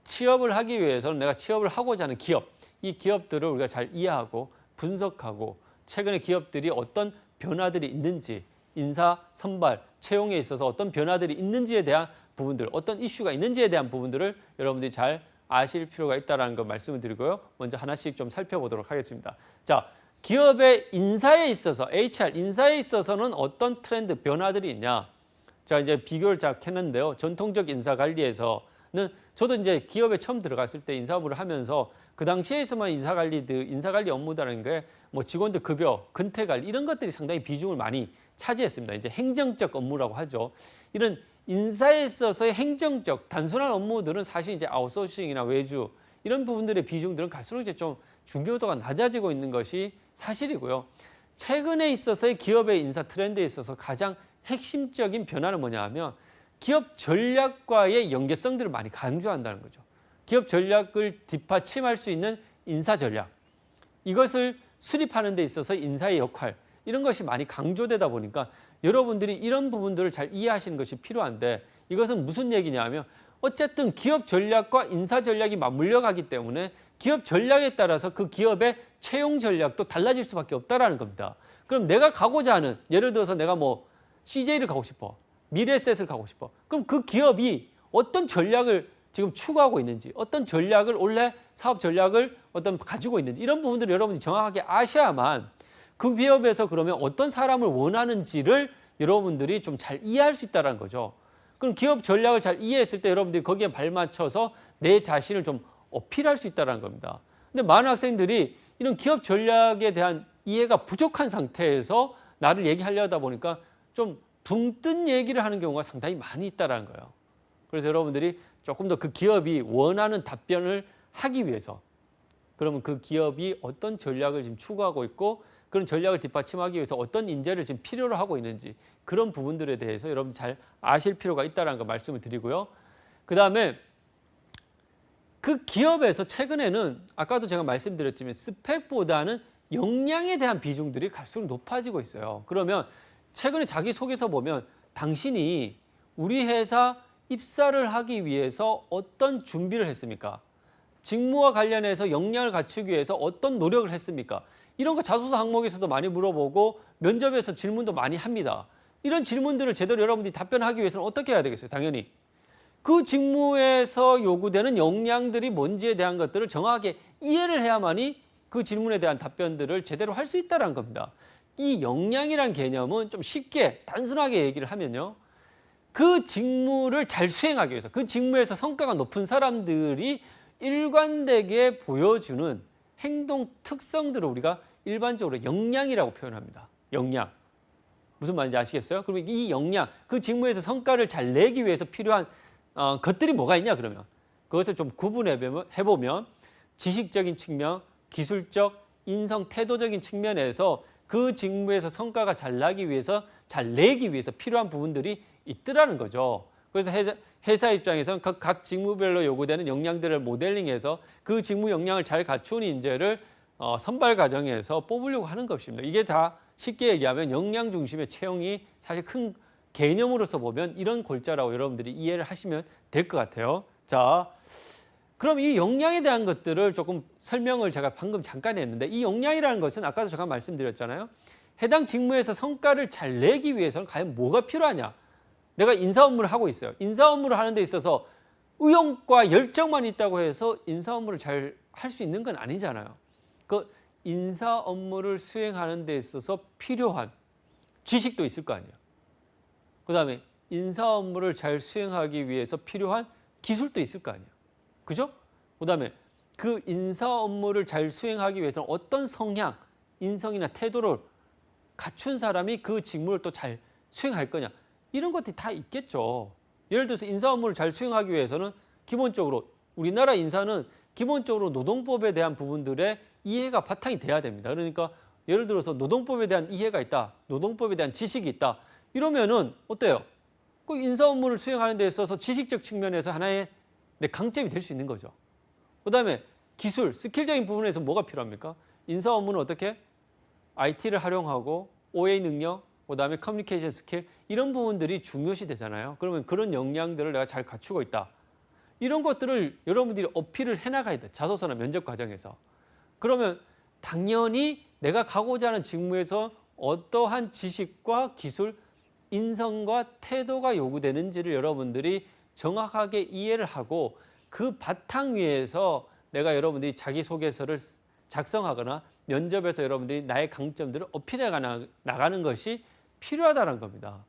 취업을 하기 위해서는 내가 취업을 하고자 하는 기업, 이 기업들을 우리가 잘 이해하고 분석하고 최근에 기업들이 어떤 변화들이 있는지, 인사, 선발, 채용에 있어서 어떤 변화들이 있는지에 대한 부분들, 어떤 이슈가 있는지에 대한 부분들을 여러분들이 잘 아실 필요가 있다는 거 말씀을 드리고요. 먼저 하나씩 좀 살펴보도록 하겠습니다. 자, 기업의 인사에 있어서, HR, 인사에 있어서는 어떤 트렌드, 변화들이 있냐. 자, 이제 비교를 쫙 했는데요. 전통적 인사 관리에서는 저도 이제 기업에 처음 들어갔을 때 인사부를 하면서 그 당시에서만 인사 관리 업무라는 게 뭐 직원들 급여, 근태 관리 이런 것들이 상당히 비중을 많이 차지했습니다. 이제 행정적 업무라고 하죠. 이런 인사에 있어서의 행정적, 단순한 업무들은 사실 이제 아웃소싱이나 외주 이런 부분들의 비중들은 갈수록 이제 좀 중요도가 낮아지고 있는 것이 사실이고요. 최근에 있어서의 기업의 인사 트렌드에 있어서 가장 핵심적인 변화는 뭐냐 하면 기업 전략과의 연계성들을 많이 강조한다는 거죠. 기업 전략을 뒷받침할 수 있는 인사 전략. 이것을 수립하는 데 있어서 인사의 역할, 이런 것이 많이 강조되다 보니까 여러분들이 이런 부분들을 잘 이해하시는 것이 필요한데 이것은 무슨 얘기냐 하면 어쨌든 기업 전략과 인사 전략이 맞물려 가기 때문에 기업 전략에 따라서 그 기업의 채용 전략도 달라질 수밖에 없다라는 겁니다. 그럼 내가 가고자 하는, 예를 들어서 내가 뭐 CJ를 가고 싶어, 미래에셋을 가고 싶어. 그럼 그 기업이 어떤 전략을 지금 추구하고 있는지, 어떤 전략을 원래 사업 전략을 어떤 가지고 있는지 이런 부분들을 여러분이 정확하게 아셔야만 그 기업에서 그러면 어떤 사람을 원하는지를 여러분들이 좀 잘 이해할 수 있다는 거죠. 그럼 기업 전략을 잘 이해했을 때 여러분들이 거기에 발맞춰서 내 자신을 좀 어필할 수 있다는 겁니다. 근데 많은 학생들이 이런 기업 전략에 대한 이해가 부족한 상태에서 나를 얘기하려다 보니까 좀 붕 뜬 얘기를 하는 경우가 상당히 많이 있다는 거예요. 그래서 여러분들이 조금 더 그 기업이 원하는 답변을 하기 위해서, 그러면 그 기업이 어떤 전략을 지금 추구하고 있고 그런 전략을 뒷받침하기 위해서 어떤 인재를 지금 필요로 하고 있는지 그런 부분들에 대해서 여러분 잘 아실 필요가 있다는 거 말씀을 드리고요. 그 다음에 그 기업에서 최근에는 아까도 제가 말씀드렸지만 스펙보다는 역량에 대한 비중들이 갈수록 높아지고 있어요. 그러면 최근에 자기소개서 보면 당신이 우리 회사 입사를 하기 위해서 어떤 준비를 했습니까? 직무와 관련해서 역량을 갖추기 위해서 어떤 노력을 했습니까? 이런 거 자소서 항목에서도 많이 물어보고 면접에서 질문도 많이 합니다. 이런 질문들을 제대로 여러분들이 답변하기 위해서는 어떻게 해야 되겠어요? 당연히 그 직무에서 요구되는 역량들이 뭔지에 대한 것들을 정확하게 이해를 해야만이 그 질문에 대한 답변들을 제대로 할 수 있다는 겁니다. 이 역량이라는 개념은 좀 쉽게 단순하게 얘기를 하면요. 그 직무를 잘 수행하기 위해서 그 직무에서 성과가 높은 사람들이 일관되게 보여주는 행동 특성들을 우리가 일반적으로 역량이라고 표현합니다. 역량. 무슨 말인지 아시겠어요? 그러면 이 역량, 그 직무에서 성과를 잘 내기 위해서 필요한 것들이 뭐가 있냐 그러면 그것을 좀 구분해보면 지식적인 측면, 기술적, 인성, 태도적인 측면에서 그 직무에서 성과가 잘 나기 위해서, 잘 내기 위해서 필요한 부분들이 있더라는 거죠. 그래서 회사 입장에서는 각 직무별로 요구되는 역량들을 모델링해서 그 직무 역량을 잘 갖춘 인재를 선발 과정에서 뽑으려고 하는 것입니다. 이게 다 쉽게 얘기하면 역량 중심의 채용이 사실 큰 개념으로서 보면 이런 골자라고 여러분들이 이해를 하시면 될 것 같아요. 자, 그럼 이 역량에 대한 것들을 조금 설명을 제가 방금 잠깐 했는데 이 역량이라는 것은 아까도 제가 말씀드렸잖아요. 해당 직무에서 성과를 잘 내기 위해서는 과연 뭐가 필요하냐? 내가 인사 업무를 하고 있어요. 인사 업무를 하는 데 있어서 의욕과 열정만 있다고 해서 인사 업무를 잘 할 수 있는 건 아니잖아요. 그 인사 업무를 수행하는 데 있어서 필요한 지식도 있을 거 아니에요. 그 다음에 인사 업무를 잘 수행하기 위해서 필요한 기술도 있을 거 아니에요. 그죠? 그 다음에 그 인사 업무를 잘 수행하기 위해서는 어떤 성향, 인성이나 태도를 갖춘 사람이 그 직무를 또 잘 수행할 거냐. 이런 것들이 다 있겠죠. 예를 들어서 인사 업무를 잘 수행하기 위해서는 기본적으로 우리나라 인사는 기본적으로 노동법에 대한 부분들의 이해가 바탕이 돼야 됩니다. 그러니까 예를 들어서 노동법에 대한 이해가 있다. 노동법에 대한 지식이 있다. 이러면은 어때요? 그 인사 업무를 수행하는 데 있어서 지식적 측면에서 하나의 강점이 될 수 있는 거죠. 그 다음에 기술, 스킬적인 부분에서 뭐가 필요합니까? 인사 업무는 어떻게? IT를 활용하고 OA 능력, 그다음에 커뮤니케이션 스킬 이런 부분들이 중요시 되잖아요. 그러면 그런 역량들을 내가 잘 갖추고 있다. 이런 것들을 여러분들이 어필을 해나가야 돼. 자소서나 면접 과정에서. 그러면 당연히 내가 가고자 하는 직무에서 어떠한 지식과 기술, 인성과 태도가 요구되는지를 여러분들이 정확하게 이해를 하고 그 바탕 위에서 내가 여러분들이 자기소개서를 작성하거나 면접에서 여러분들이 나의 강점들을 어필해 나가는 것이 필요하다는 겁니다.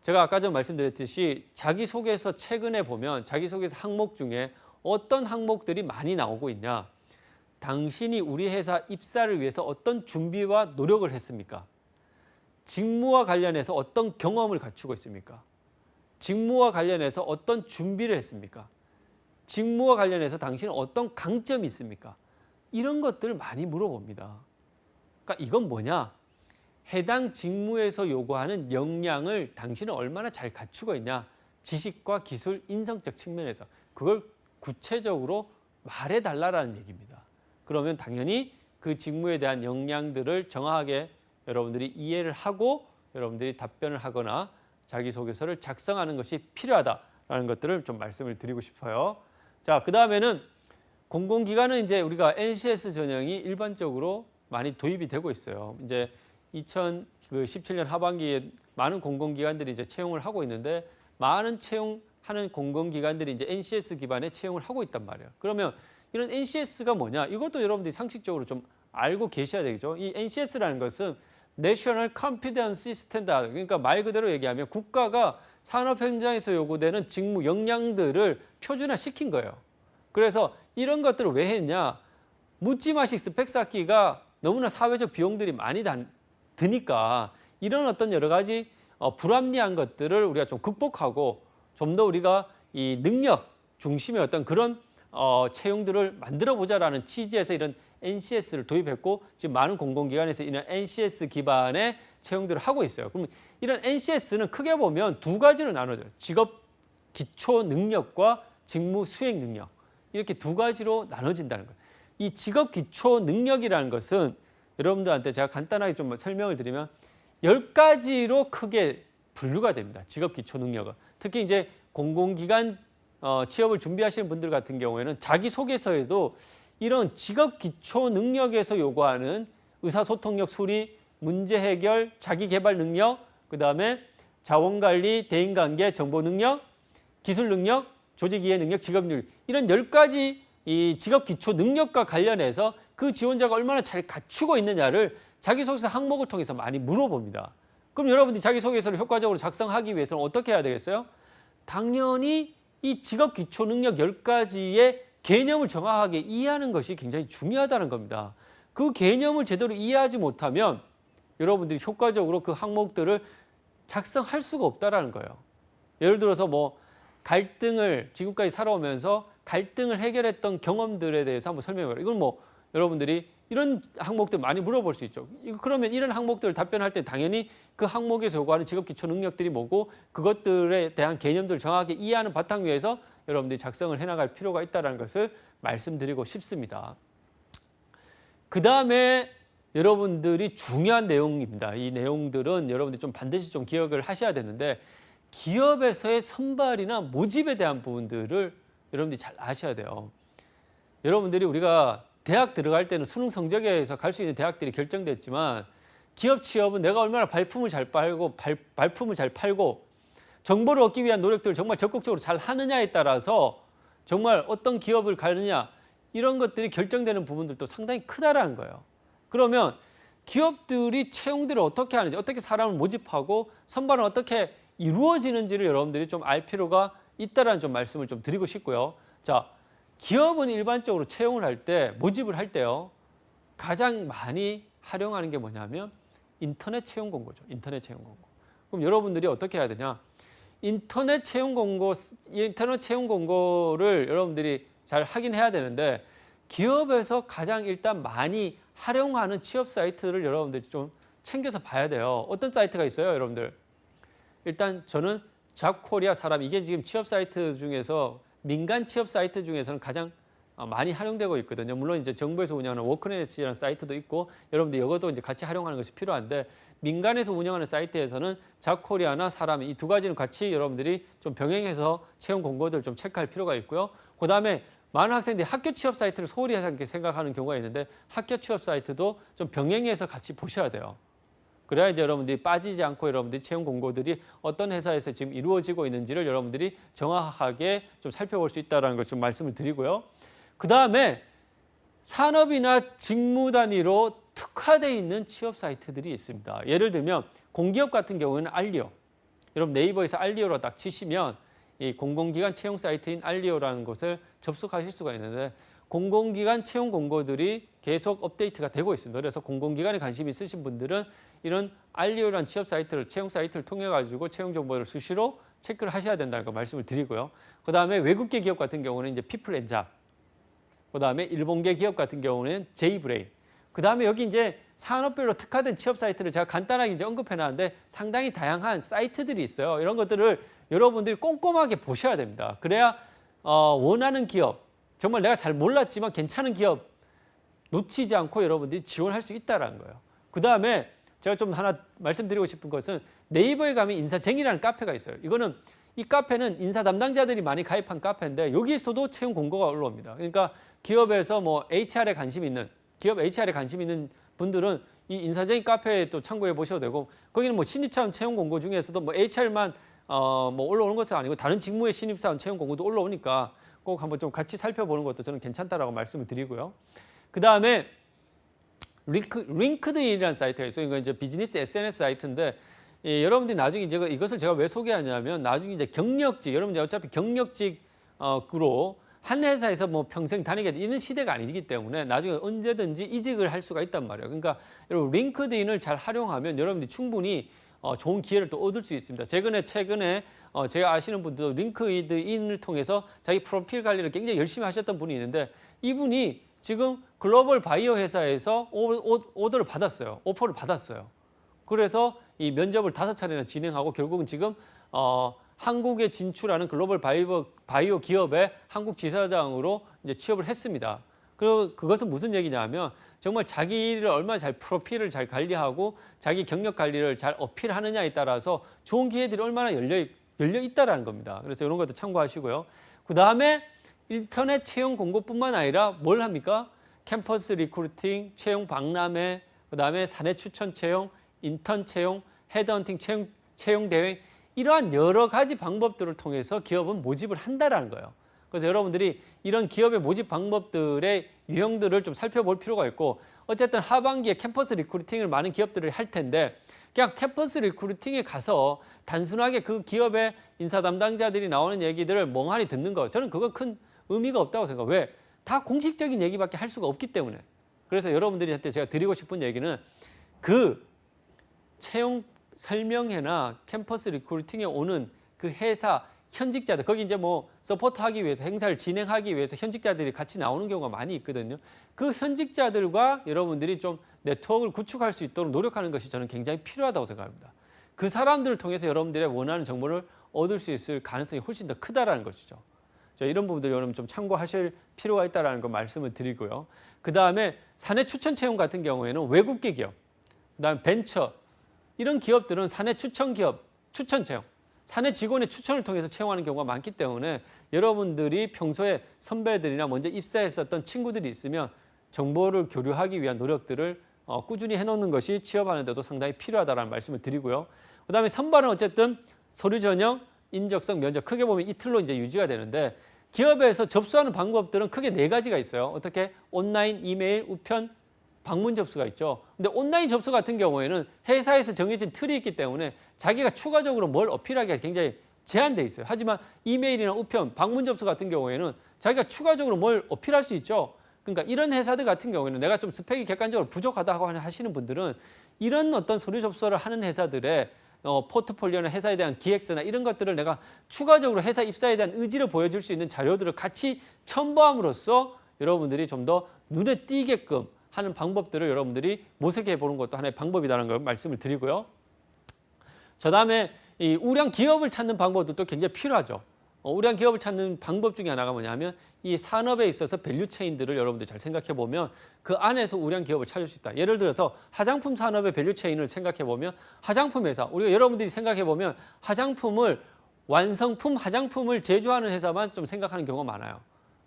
제가 아까 전 말씀드렸듯이 자기소개서 최근에 보면 자기소개서 항목 중에 어떤 항목들이 많이 나오고 있냐. 당신이 우리 회사 입사를 위해서 어떤 준비와 노력을 했습니까? 직무와 관련해서 어떤 경험을 갖추고 있습니까? 직무와 관련해서 어떤 준비를 했습니까? 직무와 관련해서 당신은 어떤 강점이 있습니까? 이런 것들을 많이 물어봅니다. 그러니까 이건 뭐냐? 해당 직무에서 요구하는 역량을 당신은 얼마나 잘 갖추고 있냐? 지식과 기술, 인성적 측면에서 그걸 구체적으로 말해달라는 얘기입니다. 그러면 당연히 그 직무에 대한 역량들을 정확하게 여러분들이 이해를 하고 여러분들이 답변을 하거나 자기소개서를 작성하는 것이 필요하다라는 것들을 좀 말씀을 드리고 싶어요. 자, 그 다음에는 공공기관은 이제 우리가 NCS 전형이 일반적으로 많이 도입이 되고 있어요. 이제 2017년 하반기에 많은 공공기관들이 이제 채용을 하고 있는데 많은 채용하는 공공기관들이 이제 NCS 기반의 채용을 하고 있단 말이에요. 그러면 이런 NCS가 뭐냐? 이것도 여러분들이 상식적으로 좀 알고 계셔야 되겠죠. 이 NCS라는 것은 National Competency Standard, 그러니까 말 그대로 얘기하면 국가가 산업 현장에서 요구되는 직무 역량들을 표준화시킨 거예요. 그래서 이런 것들을 왜 했냐? 묻지마식 스펙 쌓기가 너무나 사회적 비용들이 많이 드니까 이런 어떤 여러 가지 불합리한 것들을 우리가 좀 극복하고 좀 더 우리가 이 능력 중심의 어떤 그런 채용들을 만들어 보자라는 취지에서 이런 NCS를 도입했고 지금 많은 공공기관에서 이런 NCS 기반의 채용들을 하고 있어요. 그럼 이런 NCS는 크게 보면 두 가지로 나눠져요. 직업 기초 능력과 직무 수행 능력 이렇게 두 가지로 나눠진다는 거예요. 이 직업 기초 능력이라는 것은 여러분들한테 제가 간단하게 좀 설명을 드리면 10가지로 크게 분류가 됩니다. 직업 기초 능력은. 특히 이제 공공기관 취업을 준비하시는 분들 같은 경우에는 자기소개서에도 이런 직업 기초 능력에서 요구하는 의사소통력 수리, 문제 해결, 자기개발 능력, 그다음에 자원관리, 대인관계, 정보 능력, 기술 능력, 조직이해 능력, 직업 능력 이런 10가지 이 직업 기초 능력과 관련해서 그 지원자가 얼마나 잘 갖추고 있느냐를 자기소개서 항목을 통해서 많이 물어봅니다. 그럼 여러분들이 자기소개서를 효과적으로 작성하기 위해서는 어떻게 해야 되겠어요? 당연히 이 직업 기초 능력 10가지의 개념을 정확하게 이해하는 것이 굉장히 중요하다는 겁니다. 그 개념을 제대로 이해하지 못하면 여러분들이 효과적으로 그 항목들을 작성할 수가 없다는 거예요. 예를 들어서 뭐 갈등을 지금까지 살아오면서 갈등을 해결했던 경험들에 대해서 한번 설명해봐요. 이건 뭐 여러분들이 이런 항목들 많이 물어볼 수 있죠. 그러면 이런 항목들을 답변할 때 당연히 그 항목에서 요구하는 직업 기초 능력들이 뭐고 그것들에 대한 개념들을 정확하게 이해하는 바탕 위에서 여러분들이 작성을 해나갈 필요가 있다는 것을 말씀드리고 싶습니다. 그 다음에 여러분들이 중요한 내용입니다. 이 내용들은 여러분들이 좀 반드시 좀 기억을 하셔야 되는데 기업에서의 선발이나 모집에 대한 부분들을 여러분들이 잘 아셔야 돼요. 여러분들이 우리가 대학 들어갈 때는 수능 성적에서 갈 수 있는 대학들이 결정됐지만 기업 취업은 내가 얼마나 발품을 잘 팔고 정보를 얻기 위한 노력들을 정말 적극적으로 잘 하느냐에 따라서 정말 어떤 기업을 가느냐 이런 것들이 결정되는 부분들도 상당히 크다라는 거예요. 그러면 기업들이 채용들을 어떻게 하는지, 어떻게 사람을 모집하고 선발은 어떻게 이루어지는지를 여러분들이 좀 알 필요가 있다라는 좀 말씀을 좀 드리고 싶고요. 자, 기업은 일반적으로 채용을 할 때, 모집을 할 때요, 가장 많이 활용하는 게 뭐냐면 인터넷 채용 공고죠. 인터넷 채용 공고. 그럼 여러분들이 어떻게 해야 되냐? 인터넷 채용 공고를 여러분들이 잘 확인해야 되는데 기업에서 가장 일단 많이 활용하는 취업 사이트를 여러분들이 좀 챙겨서 봐야 돼요. 어떤 사이트가 있어요, 여러분들? 일단 저는 잡코리아 사람, 이게 지금 취업 사이트 중에서 민간 취업 사이트 중에서는 가장 많이 활용되고 있거든요. 물론 이제 정부에서 운영하는 워크넷이라는 사이트도 있고 여러분들 이것도 이제 같이 활용하는 것이 필요한데 민간에서 운영하는 사이트에서는 잡코리아나 사람 이 두 가지는 같이 여러분들이 좀 병행해서 채용 공고들 좀 체크할 필요가 있고요. 그다음에 많은 학생들이 학교 취업 사이트를 소홀히 생각하는 경우가 있는데 학교 취업 사이트도 좀 병행해서 같이 보셔야 돼요. 그래야 이제 여러분들이 빠지지 않고 여러분들이 채용 공고들이 어떤 회사에서 지금 이루어지고 있는지를 여러분들이 정확하게 좀 살펴볼 수 있다는 걸 좀 말씀을 드리고요. 그 다음에 산업이나 직무 단위로 특화되어 있는 취업 사이트들이 있습니다. 예를 들면 공기업 같은 경우에는 알리오. 여러분 네이버에서 알리오로 딱 치시면 이 공공기관 채용 사이트인 알리오라는 곳을 접속하실 수가 있는데 공공기관 채용 공고들이 계속 업데이트가 되고 있습니다. 그래서 공공기관에 관심 있으신 분들은 이런 알리오라는 취업 사이트를 채용 사이트를 통해 가지고 채용 정보를 수시로 체크를 하셔야 된다는 거 말씀을 드리고요. 그 다음에 외국계 기업 같은 경우는 이제 피플앤잡, 그 다음에 일본계 기업 같은 경우는 제이브레인. 그 다음에 여기 이제 산업별로 특화된 취업 사이트를 제가 간단하게 이제 언급해놨는데 상당히 다양한 사이트들이 있어요. 이런 것들을 여러분들이 꼼꼼하게 보셔야 됩니다. 그래야 원하는 기업, 정말 내가 잘 몰랐지만 괜찮은 기업 놓치지 않고 여러분들이 지원할 수 있다는 거예요. 그 다음에 제가 좀 하나 말씀드리고 싶은 것은 네이버에 가면 인사쟁이라는 카페가 있어요. 이 카페는 인사 담당자들이 많이 가입한 카페인데 여기에서도 채용 공고가 올라옵니다. 그러니까 기업에서 뭐 HR에 관심 있는 기업 HR에 관심 있는 분들은 이 인사쟁이 카페에 또 참고해 보셔도 되고 거기는 뭐 신입사원 채용 공고 중에서도 뭐 HR만 뭐 올라오는 것은 아니고 다른 직무의 신입사원 채용 공고도 올라오니까 꼭 한번 좀 같이 살펴보는 것도 저는 괜찮다라고 말씀을 드리고요. 그 다음에 링크드인이라는 사이트가 있어요. 이거 이제 비즈니스 SNS 사이트인데 여러분들이 나중에 이것을 제가 왜 소개하냐면 나중에 이제 경력직, 여러분들 어차피 경력직으로 한 회사에서 뭐 평생 다니게 이런 시대가 아니기 때문에 나중에 언제든지 이직을 할 수가 있단 말이에요. 그러니까 여러분 링크드인을 잘 활용하면 여러분들이 충분히 좋은 기회를 또 얻을 수 있습니다. 최근에 제가 아시는 분도 링크드인을 통해서 자기 프로필 관리를 굉장히 열심히 하셨던 분이 있는데 이분이 지금 글로벌 바이오 회사에서 오더를 받았어요. 오퍼를 받았어요. 그래서 이 면접을 5차례나 진행하고 결국은 지금 한국에 진출하는 글로벌 바이오 기업의 한국 지사장으로 이제 취업을 했습니다. 그리고 그것은 무슨 얘기냐면 정말 자기를 얼마나 잘 프로필을 잘 관리하고 자기 경력 관리를 잘 어필하느냐에 따라서 좋은 기회들이 얼마나 열려 있다라는 겁니다. 그래서 이런 것도 참고하시고요. 그 다음에 인터넷 채용 공고뿐만 아니라 뭘 합니까? 캠퍼스 리크루팅, 채용 박람회, 그 다음에 사내 추천 채용, 인턴 채용, 헤드헌팅 채용 대회 이러한 여러 가지 방법들을 통해서 기업은 모집을 한다라는 거예요. 그래서 여러분들이 이런 기업의 모집 방법들의 유형들을 좀 살펴볼 필요가 있고 어쨌든 하반기에 캠퍼스 리크루팅을 많은 기업들이 할 텐데 그냥 캠퍼스 리크루팅에 가서 단순하게 그 기업의 인사 담당자들이 나오는 얘기들을 멍하니 듣는 거 저는 그건 큰 의미가 없다고 생각해요. 왜? 다 공식적인 얘기밖에 할 수가 없기 때문에. 그래서 여러분들한테 제가 드리고 싶은 얘기는 그 채용 설명회나 캠퍼스 리크루팅에 오는 그 회사 현직자들, 거기 이제 뭐 서포트하기 위해서 행사를 진행하기 위해서 현직자들이 같이 나오는 경우가 많이 있거든요. 그 현직자들과 여러분들이 좀 네트워크를 구축할 수 있도록 노력하는 것이 저는 굉장히 필요하다고 생각합니다. 그 사람들을 통해서 여러분들의 원하는 정보를 얻을 수 있을 가능성이 훨씬 더 크다라는 것이죠. 이런 부분들 여러분 좀 참고하실 필요가 있다는 거 말씀을 드리고요. 그 다음에 사내 추천 채용 같은 경우에는 외국계 기업, 그 다음에 벤처 이런 기업들은 사내 추천 기업, 추천 채용, 사내 직원의 추천을 통해서 채용하는 경우가 많기 때문에 여러분들이 평소에 선배들이나 먼저 입사했었던 친구들이 있으면 정보를 교류하기 위한 노력들을 꾸준히 해놓는 것이 취업하는 데도 상당히 필요하다는 말씀을 드리고요. 그 다음에 선발은 어쨌든 서류 전형, 인적성, 면접 크게 보면 이틀로 이제 유지가 되는데 기업에서 접수하는 방법들은 크게 4가지가 있어요. 어떻게? 온라인, 이메일, 우편, 방문 접수가 있죠. 근데 온라인 접수 같은 경우에는 회사에서 정해진 틀이 있기 때문에 자기가 추가적으로 뭘 어필하기가 굉장히 제한돼 있어요. 하지만 이메일이나 우편, 방문 접수 같은 경우에는 자기가 추가적으로 뭘 어필할 수 있죠. 그러니까 이런 회사들 같은 경우에는 내가 좀 스펙이 객관적으로 부족하다고 하시는 분들은 이런 어떤 서류 접수를 하는 회사들의 포트폴리오나 회사에 대한 기획서나 이런 것들을 내가 추가적으로 회사 입사에 대한 의지를 보여줄 수 있는 자료들을 같이 첨부함으로써 여러분들이 좀 더 눈에 띄게끔 하는 방법들을 여러분들이 모색해 보는 것도 하나의 방법이라는 걸 말씀을 드리고요. 그 다음에 이 우량 기업을 찾는 방법도 또 굉장히 필요하죠. 우량 기업을 찾는 방법 중에 하나가 뭐냐면 이 산업에 있어서 밸류 체인들을 여러분들 잘 생각해 보면 그 안에서 우량 기업을 찾을 수 있다. 예를 들어서 화장품 산업의 밸류 체인을 생각해 보면 화장품 회사, 우리가 여러분들이 생각해 보면 화장품을 완성품 화장품을 제조하는 회사만 좀 생각하는 경우가 많아요.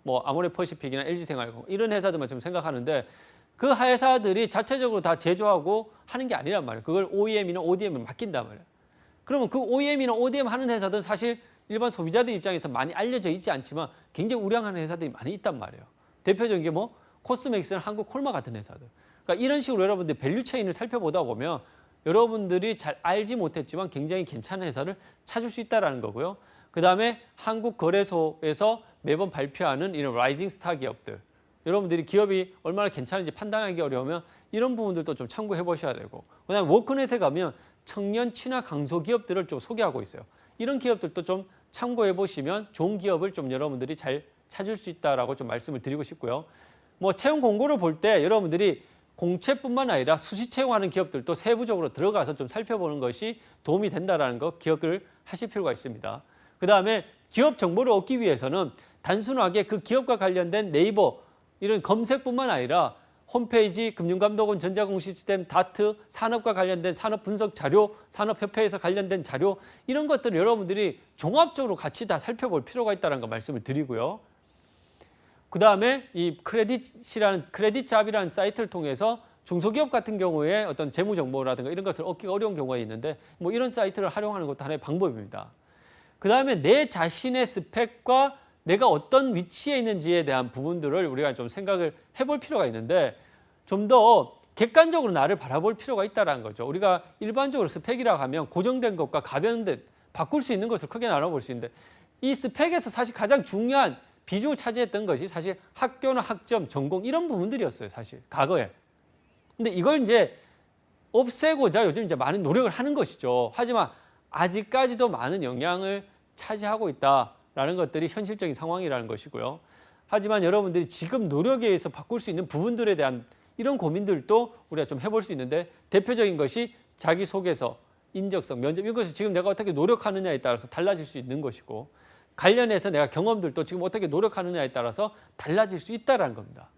뭐 아모레퍼시픽이나 LG생활 이런 회사들만 좀 생각하는데 그 회사들이 자체적으로 다 제조하고 하는 게 아니란 말이에요. 그걸 OEM이나 ODM을 맡긴단 말이에요. 그러면 그 OEM이나 ODM 하는 회사들은 사실 일반 소비자들 입장에서 많이 알려져 있지 않지만 굉장히 우량하는 회사들이 많이 있단 말이에요. 대표적인 게 뭐 코스맥스나 한국 콜마 같은 회사들. 그러니까 이런 식으로 여러분들 밸류 체인을 살펴보다 보면 여러분들이 잘 알지 못했지만 굉장히 괜찮은 회사를 찾을 수 있다는 거고요. 그다음에 한국거래소에서 매번 발표하는 이런 라이징 스타 기업들. 여러분들이 기업이 얼마나 괜찮은지 판단하기 어려우면 이런 부분들도 좀 참고해 보셔야 되고, 그다음에 워크넷에 가면 청년 친화 강소 기업들을 좀 소개하고 있어요. 이런 기업들도 좀 참고해 보시면 좋은 기업을 좀 여러분들이 잘 찾을 수 있다라고 좀 말씀을 드리고 싶고요. 뭐 채용 공고를 볼 때 여러분들이 공채뿐만 아니라 수시 채용하는 기업들도 세부적으로 들어가서 좀 살펴보는 것이 도움이 된다는 거 기억을 하실 필요가 있습니다. 그다음에 기업 정보를 얻기 위해서는 단순하게 그 기업과 관련된 네이버 이런 검색뿐만 아니라 홈페이지, 금융감독원, 전자공시스템, 다트, 산업과 관련된 산업 분석 자료, 산업협회에서 관련된 자료 이런 것들을 여러분들이 종합적으로 같이 다 살펴볼 필요가 있다는 거 말씀을 드리고요. 그다음에 이 크레딧잡이라는 사이트를 통해서 중소기업 같은 경우에 어떤 재무 정보라든가 이런 것을 얻기가 어려운 경우가 있는데 뭐 이런 사이트를 활용하는 것도 하나의 방법입니다. 그다음에 내 자신의 스펙과 내가 어떤 위치에 있는지에 대한 부분들을 우리가 좀 생각을 해볼 필요가 있는데 좀 더 객관적으로 나를 바라볼 필요가 있다는 거죠. 우리가 일반적으로 스펙이라고 하면 고정된 것과 가변된 바꿀 수 있는 것을 크게 나눠볼 수 있는데 이 스펙에서 사실 가장 중요한 비중을 차지했던 것이 사실 학교나 학점, 전공 이런 부분들이었어요. 사실 과거에. 근데 이걸 이제 없애고자 요즘 이제 많은 노력을 하는 것이죠. 하지만 아직까지도 많은 영향을 차지하고 있다라는 것들이 현실적인 상황이라는 것이고요. 하지만 여러분들이 지금 노력에 의해서 바꿀 수 있는 부분들에 대한 이런 고민들도 우리가 좀 해볼 수 있는데 대표적인 것이 자기소개서, 인적성, 면접 이것을 지금 내가 어떻게 노력하느냐에 따라서 달라질 수 있는 것이고 관련해서 내가 경험들도 지금 어떻게 노력하느냐에 따라서 달라질 수 있다는 겁니다.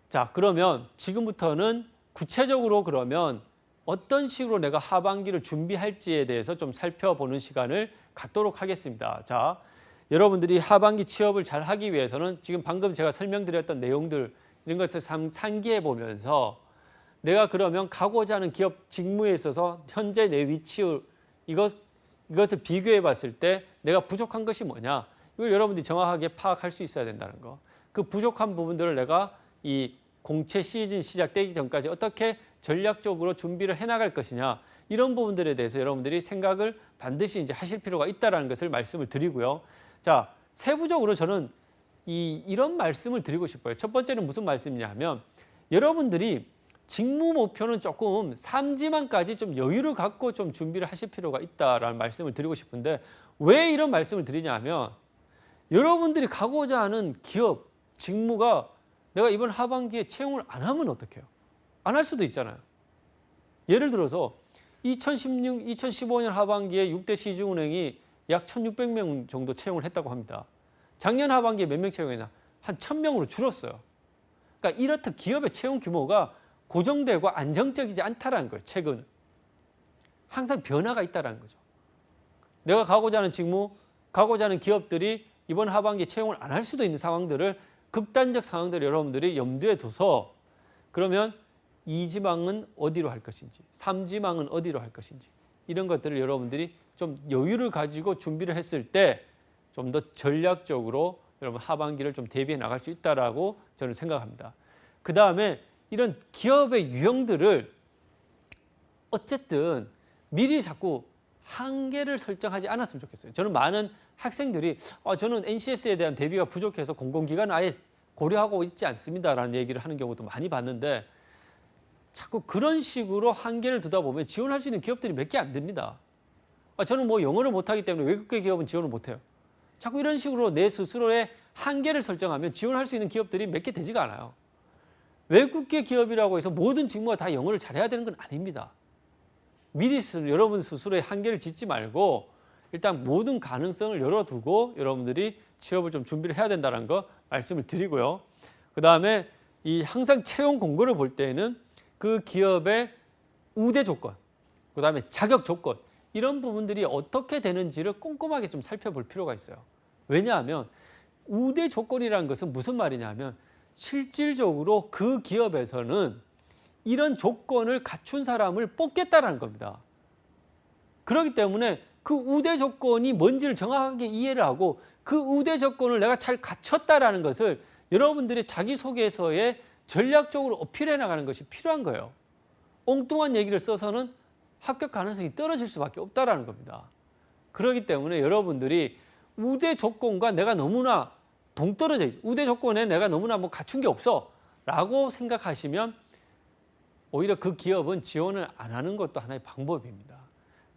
자, 그러면 지금부터는 구체적으로 그러면 어떤 식으로 내가 하반기를 준비할지에 대해서 좀 살펴보는 시간을 갖도록 하겠습니다. 자, 여러분들이 하반기 취업을 잘 하기 위해서는 지금 방금 제가 설명드렸던 내용들 이런 것을 상기해 보면서 내가 그러면 가고자 하는 기업 직무에 있어서 현재 내 위치 이것을 비교해 봤을 때 내가 부족한 것이 뭐냐 이걸 여러분들이 정확하게 파악할 수 있어야 된다는 거. 그 부족한 부분들을 내가 이 공채 시즌 시작되기 전까지 어떻게 전략적으로 준비를 해나갈 것이냐 이런 부분들에 대해서 여러분들이 생각을 반드시 이제 하실 필요가 있다는 것을 말씀을 드리고요. 자, 세부적으로 저는 이런 말씀을 드리고 싶어요. 첫 번째는 무슨 말씀이냐 하면 여러분들이 직무 목표는 조금 삼지망까지 좀 여유를 갖고 좀 준비를 하실 필요가 있다라는 말씀을 드리고 싶은데 왜 이런 말씀을 드리냐 하면 여러분들이 가고자 하는 기업, 직무가 내가 이번 하반기에 채용을 안 하면 어떡해요? 안 할 수도 있잖아요. 예를 들어서 2015년 하반기에 6대 시중은행이 약 1,600명 정도 채용을 했다고 합니다. 작년 하반기에 몇 명 채용했나? 한 1,000명으로 줄었어요. 그러니까 이렇듯 기업의 채용 규모가 고정되고 안정적이지 않다라는 거예요. 최근 항상 변화가 있다라는 거죠. 내가 가고자 하는 직무, 가고자 하는 기업들이 이번 하반기에 채용을 안 할 수도 있는 상황들을 극단적 상황들을 여러분들이 염두에 둬서 그러면 2지망은 어디로 할 것인지 3지망은 어디로 할 것인지 이런 것들을 여러분들이 좀 여유를 가지고 준비를 했을 때 좀 더 전략적으로 여러분 하반기를 좀 대비해 나갈 수 있다라고 저는 생각합니다. 그 다음에 이런 기업의 유형들을 어쨌든 미리 자꾸 한계를 설정하지 않았으면 좋겠어요. 저는 많은 학생들이 저는 NCS에 대한 대비가 부족해서 공공기관 아예 고려하고 있지 않습니다라는 얘기를 하는 경우도 많이 봤는데 자꾸 그런 식으로 한계를 두다 보면 지원할 수 있는 기업들이 몇 개 안 됩니다. 저는 뭐 영어를 못하기 때문에 외국계 기업은 지원을 못해요. 자꾸 이런 식으로 내 스스로의 한계를 설정하면 지원할 수 있는 기업들이 몇 개 되지가 않아요. 외국계 기업이라고 해서 모든 직무가 다 영어를 잘해야 되는 건 아닙니다. 미리 여러분 스스로의 한계를 짓지 말고 일단 모든 가능성을 열어두고 여러분들이 취업을 좀 준비를 해야 된다는 거 말씀을 드리고요. 그다음에 이 항상 채용 공고를 볼 때에는 그 기업의 우대 조건, 그다음에 자격 조건 이런 부분들이 어떻게 되는지를 꼼꼼하게 좀 살펴볼 필요가 있어요. 왜냐하면 우대 조건이라는 것은 무슨 말이냐면 실질적으로 그 기업에서는 이런 조건을 갖춘 사람을 뽑겠다라는 겁니다. 그렇기 때문에 그 우대 조건이 뭔지를 정확하게 이해를 하고 그 우대 조건을 내가 잘 갖췄다라는 것을 여러분들이 자기소개서에 전략적으로 어필해 나가는 것이 필요한 거예요. 엉뚱한 얘기를 써서는 합격 가능성이 떨어질 수밖에 없다라는 겁니다. 그렇기 때문에 여러분들이 우대 조건과 내가 너무나 동떨어져 있어. 우대 조건에 내가 너무나 뭐 갖춘 게 없어 라고 생각하시면 오히려 그 기업은 지원을 안 하는 것도 하나의 방법입니다.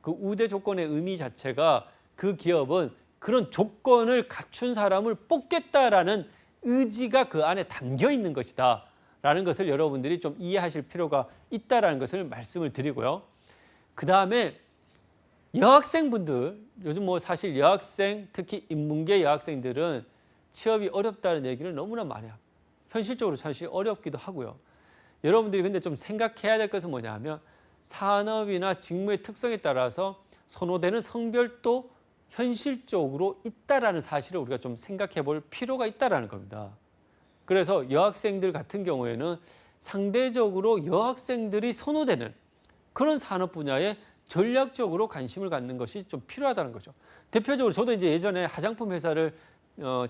그 우대 조건의 의미 자체가 그 기업은 그런 조건을 갖춘 사람을 뽑겠다라는 의지가 그 안에 담겨 있는 것이다 라는 것을 여러분들이 좀 이해하실 필요가 있다라는 것을 말씀을 드리고요. 그 다음에 여학생분들, 요즘 뭐 사실 여학생, 특히 인문계 여학생들은 취업이 어렵다는 얘기를 너무나 많이 합니다. 현실적으로 사실 어렵기도 하고요. 여러분들이 근데 좀 생각해야 될 것은 뭐냐 하면 산업이나 직무의 특성에 따라서 선호되는 성별도 현실적으로 있다라는 사실을 우리가 좀 생각해 볼 필요가 있다라는 겁니다. 그래서 여학생들 같은 경우에는 상대적으로 여학생들이 선호되는 그런 산업 분야에 전략적으로 관심을 갖는 것이 좀 필요하다는 거죠. 대표적으로 저도 이제 예전에 화장품 회사를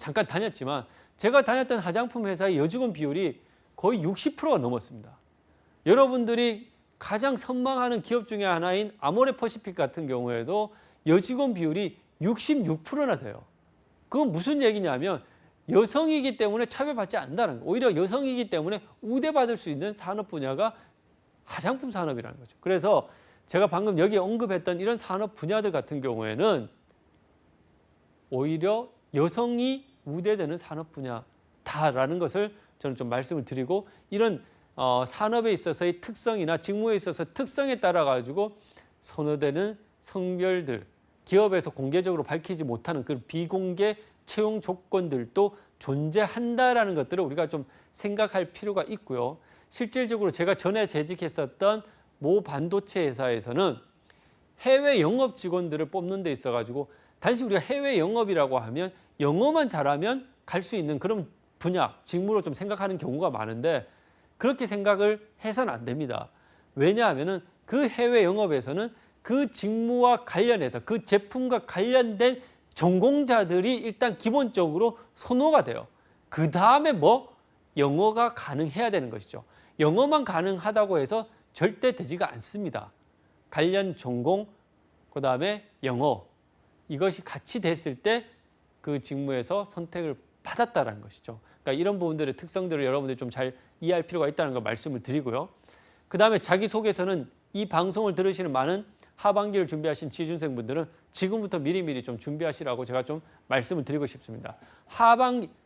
잠깐 다녔지만 제가 다녔던 화장품 회사의 여직원 비율이 거의 60%가 넘었습니다. 여러분들이 가장 선망하는 기업 중에 하나인 아모레퍼시픽 같은 경우에도 여직원 비율이 66%나 돼요. 그건 무슨 얘기냐면 여성이기 때문에 차별받지 않는다는 거예요. 오히려 여성이기 때문에 우대받을 수 있는 산업 분야가 화장품 산업이라는 거죠. 그래서 제가 방금 여기 언급했던 이런 산업 분야들 같은 경우에는 오히려 여성이 우대되는 산업 분야다라는 것을 저는 좀 말씀을 드리고 이런 산업에 있어서의 특성이나 직무에 있어서 특성에 따라 가지고 선호되는 성별들, 기업에서 공개적으로 밝히지 못하는 그 비공개 채용 조건들도 존재한다라는 것들을 우리가 좀 생각할 필요가 있고요. 실질적으로 제가 전에 재직했었던 모 반도체 회사에서는 해외 영업 직원들을 뽑는 데 있어 가지고 단지 우리가 해외 영업이라고 하면 영어만 잘하면 갈 수 있는 그런 분야, 직무로 좀 생각하는 경우가 많은데 그렇게 생각을 해서는 안 됩니다. 왜냐하면 그 해외 영업에서는 그 직무와 관련해서 그 제품과 관련된 전공자들이 일단 기본적으로 선호가 돼요. 그 다음에 뭐 영어가 가능해야 되는 것이죠. 영어만 가능하다고 해서 절대 되지가 않습니다. 관련 전공, 그 다음에 영어 이것이 같이 됐을 때 그 직무에서 선택을 받았다라는 것이죠. 그러니까 이런 부분들의 특성들을 여러분들이 좀 잘 이해할 필요가 있다는 걸 말씀을 드리고요. 그 다음에 자기소개서는 이 방송을 들으시는 많은 하반기를 준비하신 취준생분들은 지금부터 미리미리 좀 준비하시라고 제가 좀 말씀을 드리고 싶습니다.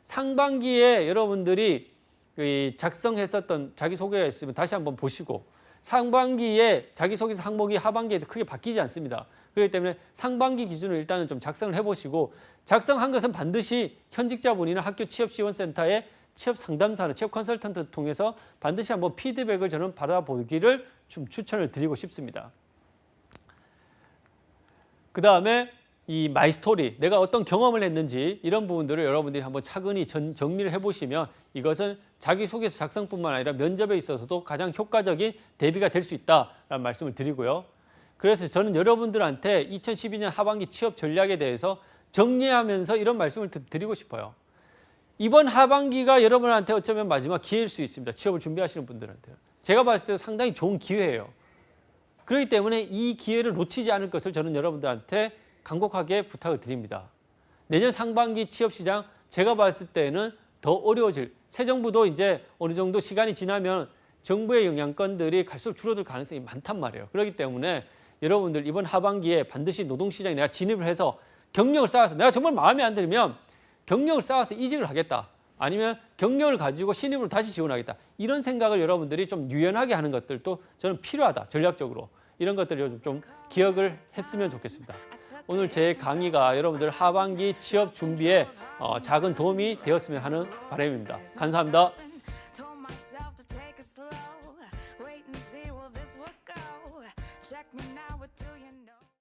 상반기에 여러분들이 작성했었던 자기소개가 있으면 다시 한번 보시고 상반기에 자기소개서 항목이 하반기에 크게 바뀌지 않습니다. 그렇기 때문에 상반기 기준으로 일단은 좀 작성을 해보시고 작성한 것은 반드시 현직자분이나 학교 취업지원센터의 취업상담사나 취업 컨설턴트를 통해서 반드시 한번 피드백을 저는 받아보기를 좀 추천을 드리고 싶습니다. 그 다음에 이 마이스토리, 내가 어떤 경험을 했는지 이런 부분들을 여러분들이 한번 차근히 정리를 해보시면 이것은 자기소개서 작성뿐만 아니라 면접에 있어서도 가장 효과적인 대비가 될 수 있다라는 말씀을 드리고요. 그래서 저는 여러분들한테 2012년 하반기 취업 전략에 대해서 정리하면서 이런 말씀을 드리고 싶어요. 이번 하반기가 여러분한테 어쩌면 마지막 기회일 수 있습니다. 취업을 준비하시는 분들한테. 제가 봤을 때 상당히 좋은 기회예요. 그렇기 때문에 이 기회를 놓치지 않을 것을 저는 여러분들한테 간곡하게 부탁을 드립니다. 내년 상반기 취업시장 제가 봤을 때는 더 어려워질, 새 정부도 이제 어느 정도 시간이 지나면 정부의 영향권들이 갈수록 줄어들 가능성이 많단 말이에요. 그렇기 때문에 여러분들 이번 하반기에 반드시 노동시장에 내가 진입을 해서 경력을 쌓아서 내가 정말 마음에 안 들면 경력을 쌓아서 이직을 하겠다. 아니면 경력을 가지고 신입으로 다시 지원하겠다. 이런 생각을 여러분들이 좀 유연하게 하는 것들도 저는 필요하다. 전략적으로. 이런 것들을 좀 기억을 했으면 좋겠습니다. 오늘 제 강의가 여러분들 하반기 취업 준비에 작은 도움이 되었으면 하는 바람입니다. 감사합니다.